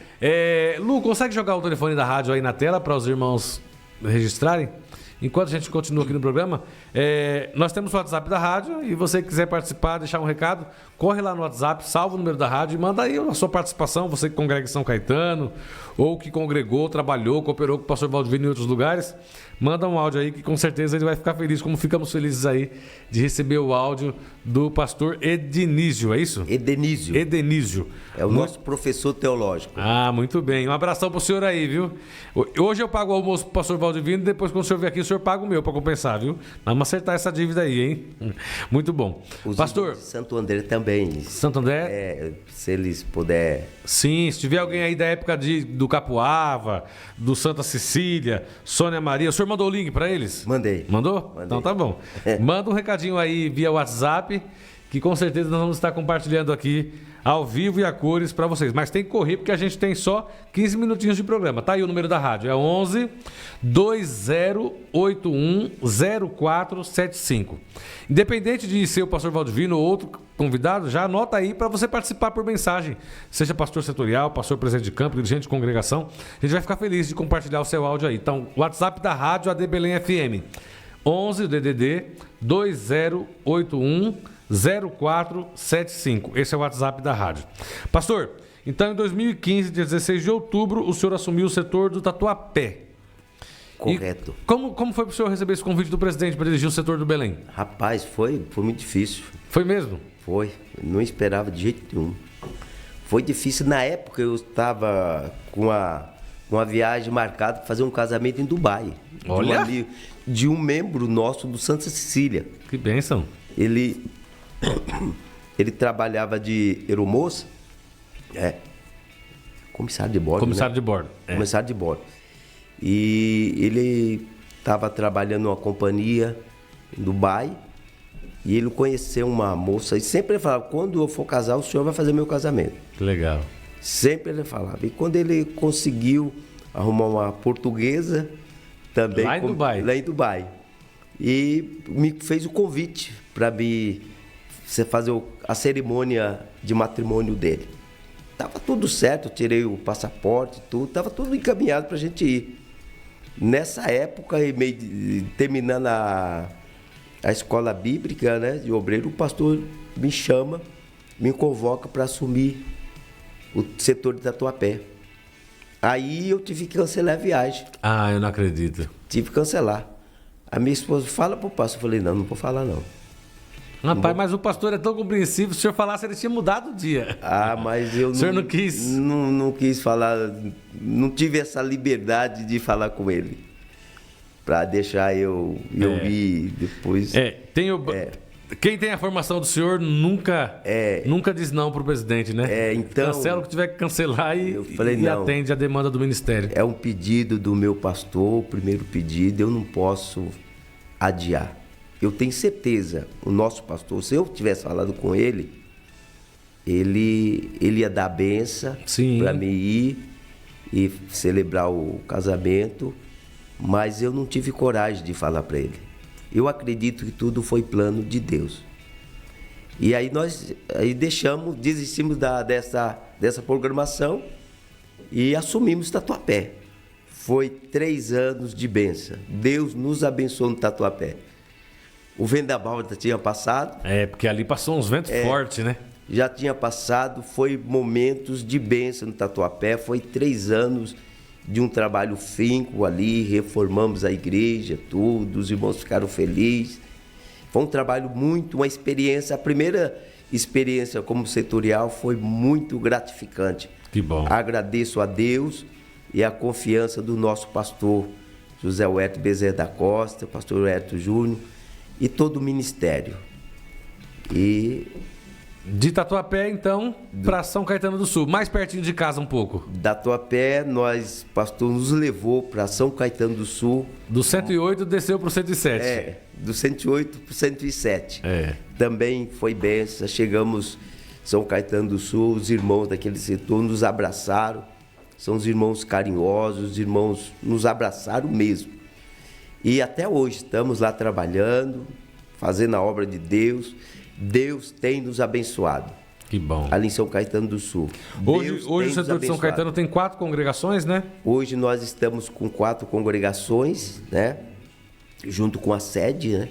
Lu, consegue jogar o telefone da rádio aí na tela para os irmãos registrarem? Enquanto a gente continua aqui no programa, nós temos o WhatsApp da rádio e você que quiser participar, deixar um recado, corre lá no WhatsApp, salva o número da rádio e manda aí a sua participação, você que congrega em São Caetano, ou que congregou, trabalhou, cooperou com o pastor Valdivino em outros lugares, manda um áudio aí que com certeza ele vai ficar feliz, como ficamos felizes aí de receber o áudio do pastor Edenísio, é isso? Edenísio. É o nosso professor teológico. Ah, muito bem. Um abração pro senhor aí, viu? Hoje eu pago o almoço pro pastor Valdivino, depois quando o senhor vier aqui, o senhor paga o meu para compensar, viu? Vamos acertar essa dívida aí, hein? Muito bom. Pastor. Santo André também. Santo André? Se eles puderem. Sim, se tiver alguém aí da época do Capuava, do Santa Cecília, Sônia Maria, o senhor mandou o link para eles? Mandei. Mandou? Mandei. Então tá bom. Manda um recadinho aí via WhatsApp, que com certeza nós vamos estar compartilhando aqui ao vivo e a cores para vocês. Mas tem que correr porque a gente tem só 15 minutinhos de programa. Tá aí o número da rádio. É 11 2081 0475. Independente de ser o pastor Valdivino ou outro convidado, já anota aí para você participar por mensagem. Seja pastor setorial, pastor presidente de campo, dirigente de congregação. A gente vai ficar feliz de compartilhar o seu áudio aí. Então, WhatsApp da rádio AD Belém FM. 11 DDD 2081 0475. Esse é o WhatsApp da rádio. Pastor, então em 2015, dia 16 de outubro, o senhor assumiu o setor do Tatuapé. Correto. E como foi para o senhor receber esse convite do presidente para dirigir o setor do Belém? Rapaz, foi muito difícil. Foi mesmo? Foi. Não esperava de jeito nenhum. Foi difícil. Na época eu estava com uma viagem marcada para fazer um casamento em Dubai. Olha! De um membro nosso do Santa Cecília. Que bênção. Ele trabalhava de aeromoça, comissário de bordo. Comissário né? de bordo. Comissário de bordo. E ele estava trabalhando numa companhia em Dubai e ele conheceu uma moça e sempre ele falava, quando eu for casar, o senhor vai fazer meu casamento. Que legal. Sempre ele falava. E quando ele conseguiu arrumar uma portuguesa também... Lá em Dubai. Lá em Dubai. E me fez o convite para você fazer a cerimônia de matrimônio dele. Tava tudo certo, eu tirei o passaporte, tudo, tava tudo encaminhado para a gente ir. Nessa época, terminando a escola bíblica, né, de obreiro, o pastor me chama, me convoca para assumir o setor de Tatuapé. Aí eu tive que cancelar a viagem. Ah, eu não acredito. Tive que cancelar. A minha esposa fala pro pastor, eu falei, não vou falar não. Rapaz, mas o pastor é tão compreensivo, se o senhor falasse, ele tinha mudado o dia. Ah, mas eu o senhor não quis? Não quis falar, não tive essa liberdade de falar com ele. para deixar eu ir depois. Quem tem a formação do senhor nunca diz não pro presidente, né? Então, cancela o que tiver que cancelar e não, atende a demanda do ministério. É um pedido do meu pastor, o primeiro pedido, eu não posso adiar. Eu tenho certeza, o nosso pastor, se eu tivesse falado com ele ia dar a benção para mim ir e celebrar o casamento, mas eu não tive coragem de falar para ele. Eu acredito que tudo foi plano de Deus. E aí nós desistimos dessa programação e assumimos Tatuapé. Foi 3 anos de bênção. Deus nos abençoou no Tatuapé. O vendaval já tinha passado. Porque ali passou uns ventos fortes, né? Já tinha passado, foi momentos de bênção no Tatuapé, foi 3 anos de um trabalho finco ali, reformamos a igreja, tudo, os irmãos ficaram felizes. Foi um trabalho uma experiência, a primeira experiência como setorial foi muito gratificante. Que bom. Agradeço a Deus e a confiança do nosso pastor José Huerto Bezerra da Costa, pastor Huerto Júnior e todo o ministério. De Tatuapé, então, para São Caetano do Sul, mais pertinho de casa um pouco. Da Tatuapé, pastor nos levou para São Caetano do Sul. Do 108 desceu para o 107. Do 108 para o 107. Também foi bênção. Chegamos em São Caetano do Sul, os irmãos daquele setor nos abraçaram. São os irmãos carinhosos, os irmãos nos abraçaram mesmo. E até hoje estamos lá trabalhando, fazendo a obra de Deus. Deus tem nos abençoado. Que bom. Ali em São Caetano do Sul. Hoje o setor de São Caetano tem 4 congregações, né? Hoje nós estamos com 4 congregações, né? Junto com a sede, né?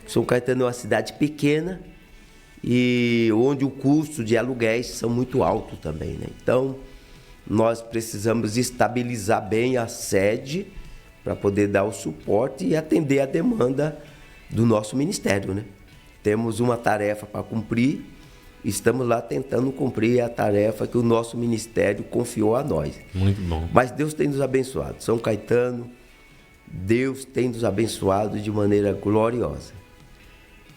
São Caetano é uma cidade pequena e onde o custo de aluguéis são muito alto também, né? Então, nós precisamos estabilizar bem a sede para poder dar o suporte e atender a demanda do nosso ministério, né? Temos uma tarefa para cumprir, estamos lá tentando cumprir a tarefa que o nosso ministério confiou a nós. Muito bom. Mas Deus tem nos abençoado. São Caetano, Deus tem nos abençoado de maneira gloriosa.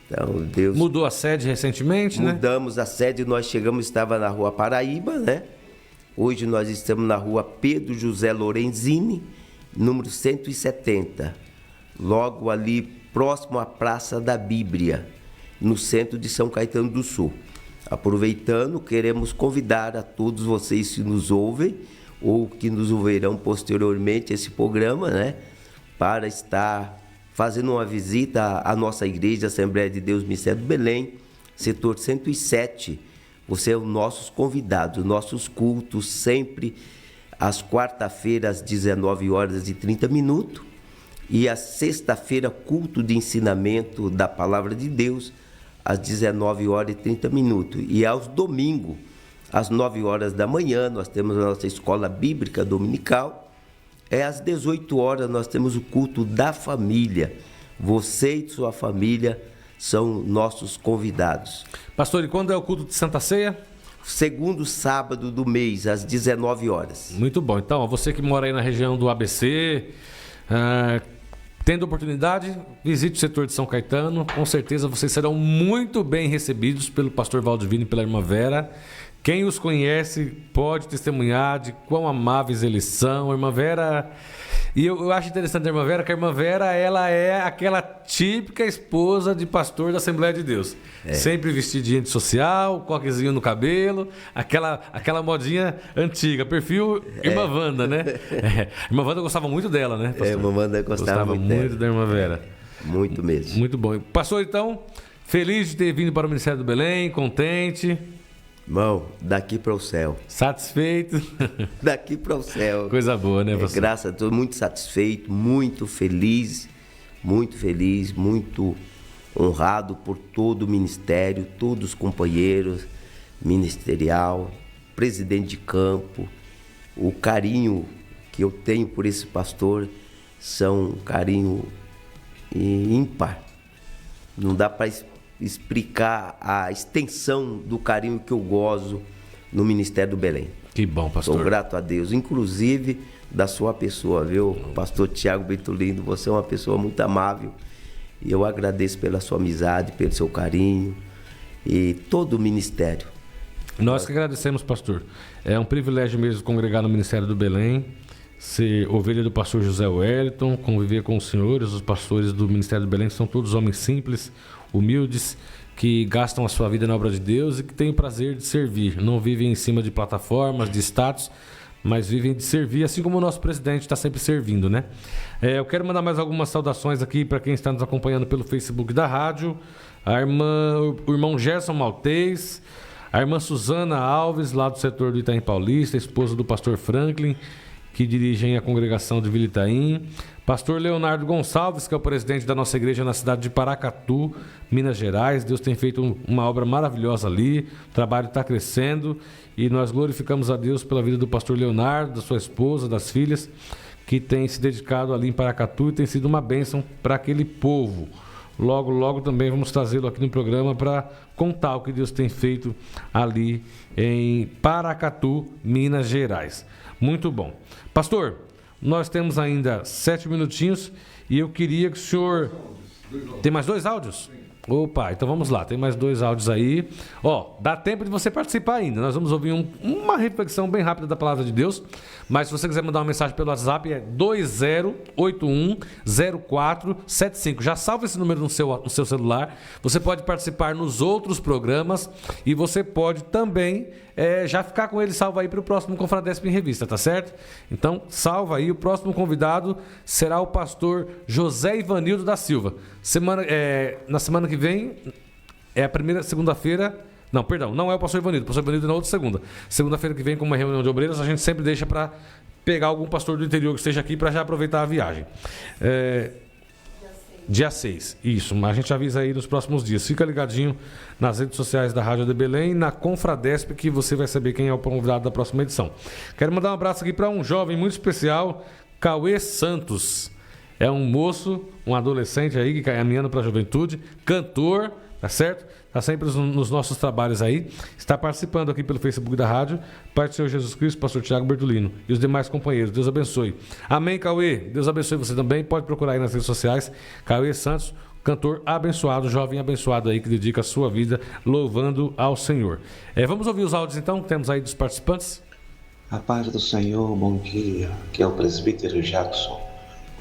Então, Deus... Mudou a sede recentemente, né? Mudamos a sede, estava na Rua Paraíba, né? Hoje nós estamos na Rua Pedro José Lorenzini, número 170. Logo ali, próximo à Praça da Bíblia, no centro de São Caetano do Sul. Aproveitando, queremos convidar a todos vocês que nos ouvem ou que nos ouvirão posteriormente esse programa, né, para estar fazendo uma visita à nossa igreja, Assembleia de Deus Ministério do Belém, setor 107. Você é os nossos convidados, nossos cultos sempre às quarta-feiras, às 19h30, e à sexta-feira, culto de ensinamento da Palavra de Deus, às 19h30. E aos domingos, às 9h da manhã, nós temos a nossa escola bíblica dominical. Às 18h nós temos o culto da família. Você e sua família são nossos convidados. Pastor, e quando é o culto de Santa Ceia? Segundo sábado do mês, às 19h. Muito bom. Então, você que mora aí na região do ABC... tendo oportunidade, visite o setor de São Caetano. Com certeza vocês serão muito bem recebidos pelo pastor Valdivino e pela irmã Vera. Quem os conhece pode testemunhar de quão amáveis eles são. A irmã Vera... E eu acho interessante a irmã Vera, que a irmã Vera, ela é aquela típica esposa de pastor da Assembleia de Deus. Sempre vestidinha de social, coquezinho no cabelo, aquela modinha antiga, perfil irmã Wanda, né? A irmã Wanda gostava muito dela, né, pastor? A irmã Wanda gostava muito da irmã Vera. Muito mesmo. Muito bom. Pastor, então, feliz de ter vindo para o Ministério do Belém, contente. Irmão, daqui para o céu. Satisfeito? Daqui para o céu. Coisa boa, né, pastor? Graças a Deus, muito satisfeito, muito feliz, muito honrado por todo o ministério, todos os companheiros ministerial, presidente de campo. O carinho que eu tenho por esse pastor são um carinho ímpar. Não dá para explicar a extensão do carinho que eu gozo no Ministério do Belém. Que bom, pastor. Sou grato a Deus, inclusive da sua pessoa, viu? Pastor Tiago Bertolino, você é uma pessoa muito amável. E eu agradeço pela sua amizade, pelo seu carinho e todo o ministério. Nós que agradecemos, pastor. É um privilégio mesmo congregar no Ministério do Belém, ser ovelha do pastor José Wellington, conviver com os senhores, os pastores do Ministério do Belém, que são todos homens simples, humildes, que gastam a sua vida na obra de Deus e que têm o prazer de servir. Não vivem em cima de plataformas, de status, mas vivem de servir, assim como o nosso presidente está sempre servindo, né? Eu quero mandar mais algumas saudações aqui para quem está nos acompanhando pelo Facebook da rádio. O irmão Gerson Maltês, a irmã Suzana Alves, lá do setor do Itaim Paulista, esposa do pastor Franklin, que dirigem a congregação de Vila Itaim. Pastor Leonardo Gonçalves, que é o presidente da nossa igreja na cidade de Paracatu, Minas Gerais. Deus tem feito uma obra maravilhosa ali, o trabalho está crescendo e nós glorificamos a Deus pela vida do pastor Leonardo, da sua esposa, das filhas, que tem se dedicado ali em Paracatu e tem sido uma bênção para aquele povo. Logo, logo também vamos trazê-lo aqui no programa para contar o que Deus tem feito ali em Paracatu, Minas Gerais. Muito bom. Pastor, nós temos ainda 7 minutinhos e eu queria que o senhor... Tem mais 2 áudios? Opa, então vamos lá, tem mais 2 áudios aí. Dá tempo de você participar ainda. Nós vamos ouvir uma reflexão bem rápida da palavra de Deus. Mas se você quiser mandar uma mensagem pelo WhatsApp, é 20810475. Já salva esse número no seu celular. Você pode participar nos outros programas e você pode também já ficar com ele salvo aí para o próximo Confradesp em Revista, tá certo? Então, salva aí. O próximo convidado será o pastor José Ivanildo da Silva. Na semana que vem, é a primeira segunda-feira... Não, perdão, não é o pastor Ivanildo. O pastor Ivanildo é na outra segunda. Segunda-feira que vem, com uma reunião de obreiros, a gente sempre deixa para pegar algum pastor do interior que esteja aqui para já aproveitar a viagem. Dia 6, isso. A gente avisa aí nos próximos dias. Fica ligadinho nas redes sociais da Rádio de Belém, na Confradesp, que você vai saber quem é o convidado da próxima edição. Quero mandar um abraço aqui para um jovem muito especial, Cauê Santos. É um moço, um adolescente aí que caminhando para a juventude, cantor, tá certo? Está sempre nos nossos trabalhos aí. Está participando aqui pelo Facebook da rádio. Pai do Senhor Jesus Cristo, pastor Tiago Bertolino e os demais companheiros. Deus abençoe. Amém, Cauê. Deus abençoe você também. Pode procurar aí nas redes sociais. Cauê Santos, cantor abençoado, jovem abençoado aí que dedica a sua vida louvando ao Senhor. Vamos ouvir os áudios então que temos aí dos participantes. A paz do Senhor, bom dia. Aqui é o presbítero Jackson,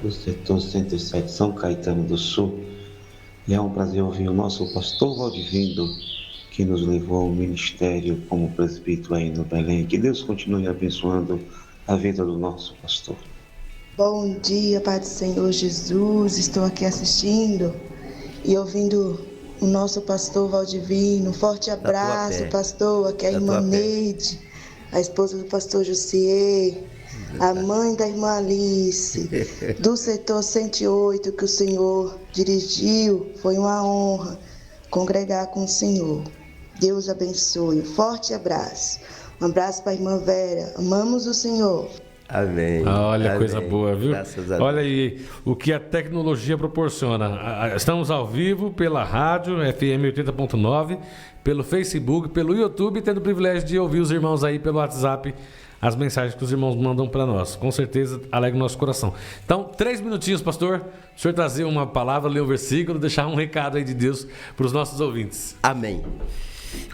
do setor 107 São Caetano do Sul. E é um prazer ouvir o nosso pastor Valdivino, que nos levou ao ministério como presbítero aí no Belém. Que Deus continue abençoando a vida do nosso pastor. Bom dia, Pai do Senhor Jesus. Estou aqui assistindo e ouvindo o nosso pastor Valdivino. Forte abraço, pastor. Aqui é a irmã Neide, a esposa do pastor Jussier, a mãe da irmã Alice, do setor 108 que o Senhor dirigiu. Foi uma honra congregar com o Senhor. Deus abençoe. Forte abraço. Um abraço para a irmã Vera. Amamos o Senhor. Amém. Olha, Amém. Coisa boa, viu? Graças a Deus. Olha aí o que a tecnologia proporciona. Estamos ao vivo pela rádio FM 80.9, pelo Facebook, pelo YouTube, tendo o privilégio de ouvir os irmãos aí pelo WhatsApp, as mensagens que os irmãos mandam para nós. Com certeza alegra o nosso coração. Então, 3 minutinhos, pastor. O senhor trazer uma palavra, ler um versículo, deixar um recado aí de Deus para os nossos ouvintes. Amém.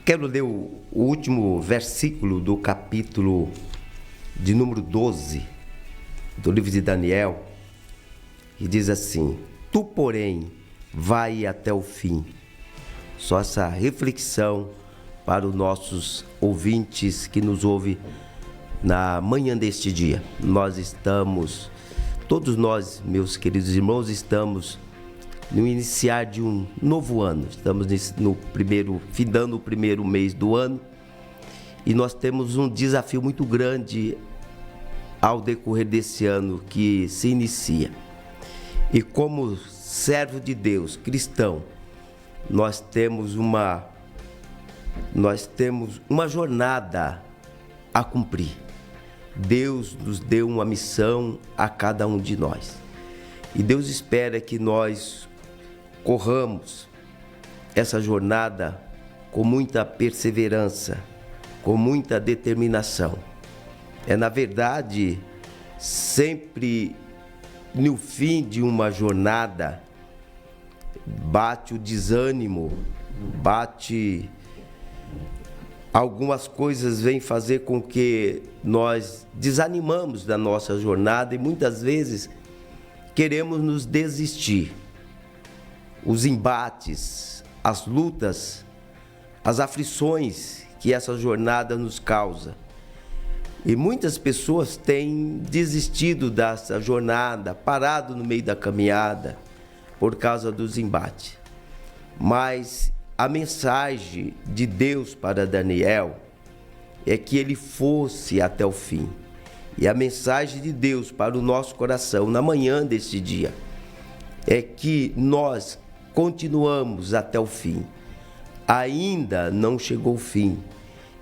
Quero ler o último versículo do capítulo de número 12 do livro de Daniel, que diz assim: tu, porém, vai até o fim. Só essa reflexão para os nossos ouvintes que nos ouvem na manhã deste dia. Todos nós, meus queridos irmãos, estamos no iniciar de um novo ano. Estamos findando o primeiro mês do ano e nós temos um desafio muito grande ao decorrer desse ano que se inicia. E como servo de Deus, cristão, nós temos uma jornada a cumprir. Deus nos deu uma missão a cada um de nós. E Deus espera que nós corramos essa jornada com muita perseverança, com muita determinação. Na verdade, sempre no fim de uma jornada, bate o desânimo, bate... Algumas coisas vêm fazer com que nós desanimamos da nossa jornada e muitas vezes queremos nos desistir. Os embates, as lutas, as aflições que essa jornada nos causa. E muitas pessoas têm desistido dessa jornada, parado no meio da caminhada por causa dos embates. Mas a mensagem de Deus para Daniel é que ele fosse até o fim. E a mensagem de Deus para o nosso coração na manhã deste dia é que nós continuamos até o fim. Ainda não chegou o fim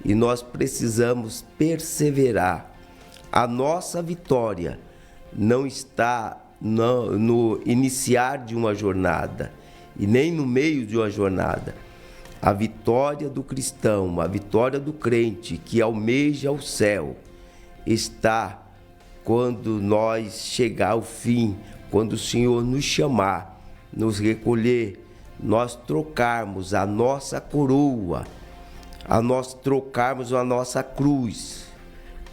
e nós precisamos perseverar. A nossa vitória não está no iniciar de uma jornada e nem no meio de uma jornada. A vitória do cristão, a vitória do crente que almeja o céu, está quando nós chegar ao fim, quando o Senhor nos chamar, nos recolher, nós trocarmos a nossa coroa, nós trocarmos a nossa cruz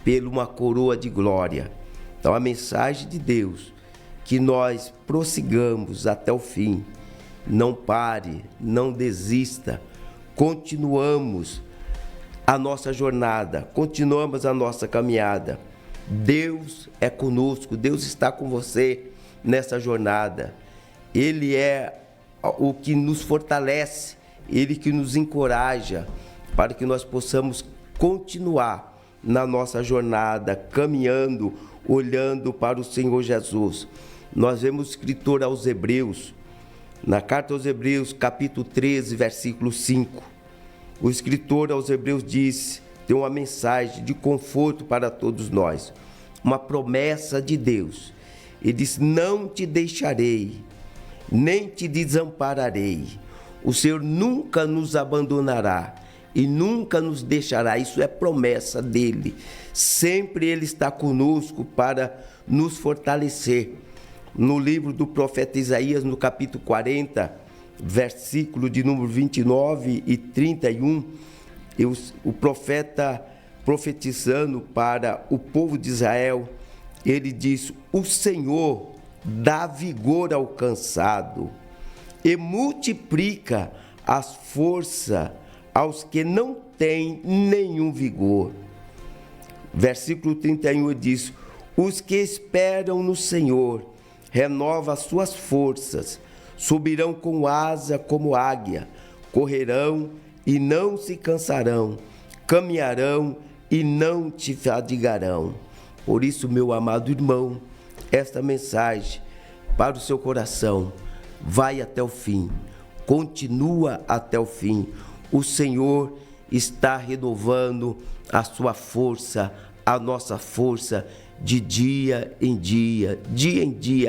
por uma coroa de glória. Então a mensagem de Deus, que nós prossigamos até o fim, não pare, não desista, continuamos a nossa jornada, continuamos a nossa caminhada. Deus é conosco, Deus está com você nessa jornada. Ele é o que nos fortalece, Ele que nos encoraja para que nós possamos continuar na nossa jornada, caminhando, olhando para o Senhor Jesus. Nós vemos o escritor aos Hebreus, na carta aos Hebreus, capítulo 13, versículo 5. O escritor aos Hebreus diz, tem uma mensagem de conforto para todos nós, uma promessa de Deus. Ele diz, não te deixarei, nem te desampararei. O Senhor nunca nos abandonará e nunca nos deixará. Isso é promessa dele. Sempre Ele está conosco para nos fortalecer. No livro do profeta Isaías, no capítulo 40, versículo de número 29 e 31, o profeta profetizando para o povo de Israel, ele diz, o Senhor dá vigor ao cansado e multiplica as forças aos que não têm nenhum vigor. Versículo 31 diz, os que esperam no Senhor renova as suas forças, subirão com asa como águia, correrão e não se cansarão, caminharão e não te fadigarão. Por isso, meu amado irmão, esta mensagem para o seu coração, vai até o fim, continua até o fim. O Senhor está renovando a sua força, a nossa força, de dia em dia,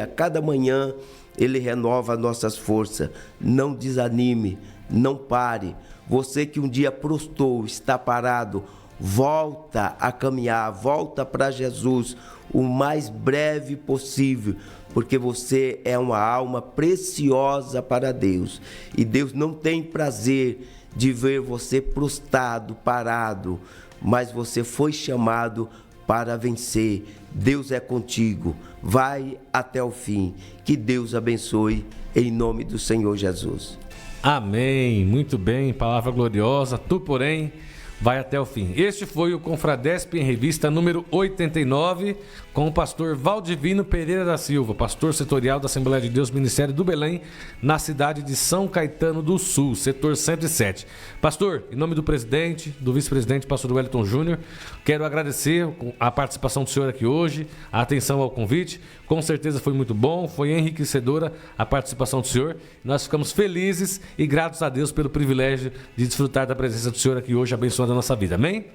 a cada manhã Ele renova nossas forças. Não desanime, não pare. Você que um dia prostou, está parado, volta a caminhar, volta para Jesus o mais breve possível, porque você é uma alma preciosa para Deus. E Deus não tem prazer de ver você prostrado, parado, mas você foi chamado para vencer. Deus é contigo, vai até o fim. Que Deus abençoe em nome do Senhor Jesus. Amém, muito bem, palavra gloriosa. Tu, porém, vai até o fim. Este foi o Confradesp em Revista número 89, com o pastor Valdivino Pereira da Silva, pastor setorial da Assembleia de Deus Ministério do Belém, na cidade de São Caetano do Sul, setor 107. Pastor, em nome do presidente, do vice-presidente, pastor Wellington Júnior, quero agradecer a participação do senhor aqui hoje, a atenção ao convite. Com certeza foi muito bom, foi enriquecedora a participação do senhor. Nós ficamos felizes e gratos a Deus pelo privilégio de desfrutar da presença do senhor aqui hoje, abençoando a nossa vida. Amém?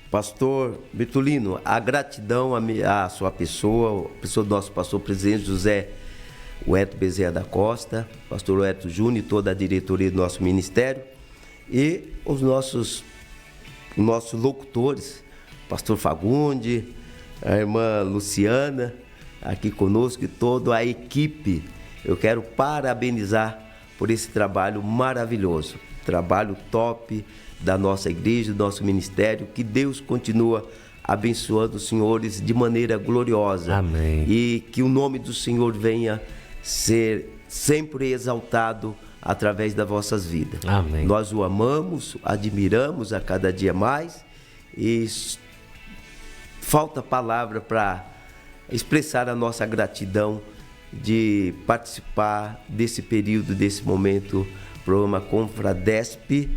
Pastor Bertolino, a gratidão à sua pessoa, a pessoa do nosso pastor presidente José Wellington Bezerra da Costa, pastor Wellington Júnior e toda a diretoria do nosso ministério, e os nossos locutores, pastor Fagundes, a irmã Luciana, aqui conosco, e toda a equipe. Eu quero parabenizar por esse trabalho maravilhoso, trabalho top da nossa igreja, do nosso ministério, que Deus continua abençoando os senhores de maneira gloriosa. Amém. E que o nome do Senhor venha ser sempre exaltado através das vossas vidas. Amém. Nós o amamos, admiramos a cada dia mais e falta palavra para expressar a nossa gratidão de participar desse período, desse momento, programa Confradesp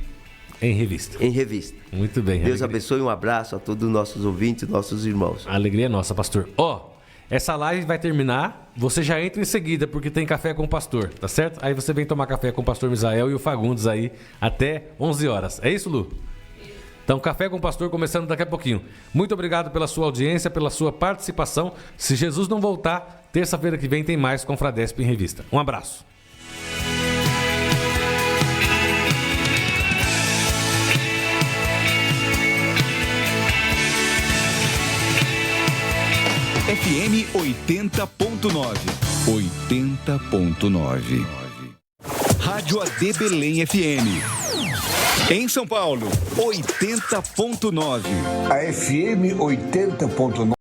Em revista. em revista. Muito bem. Deus alegria. abençoe, um abraço a todos os nossos ouvintes, nossos irmãos. A alegria é nossa, pastor. Essa live vai terminar, você já entra em seguida, porque tem café com o pastor, tá certo? Aí você vem tomar café com o pastor Misael e o Fagundes aí até 11 horas. É isso, Lu? Então, café com o pastor começando daqui a pouquinho. Muito obrigado pela sua audiência, pela sua participação. Se Jesus não voltar, terça-feira que vem tem mais Confradesp em Revista. Um abraço. FM 80.9. 80.9. Rádio AD Belém FM. Em São Paulo, 80.9. A FM 80.9.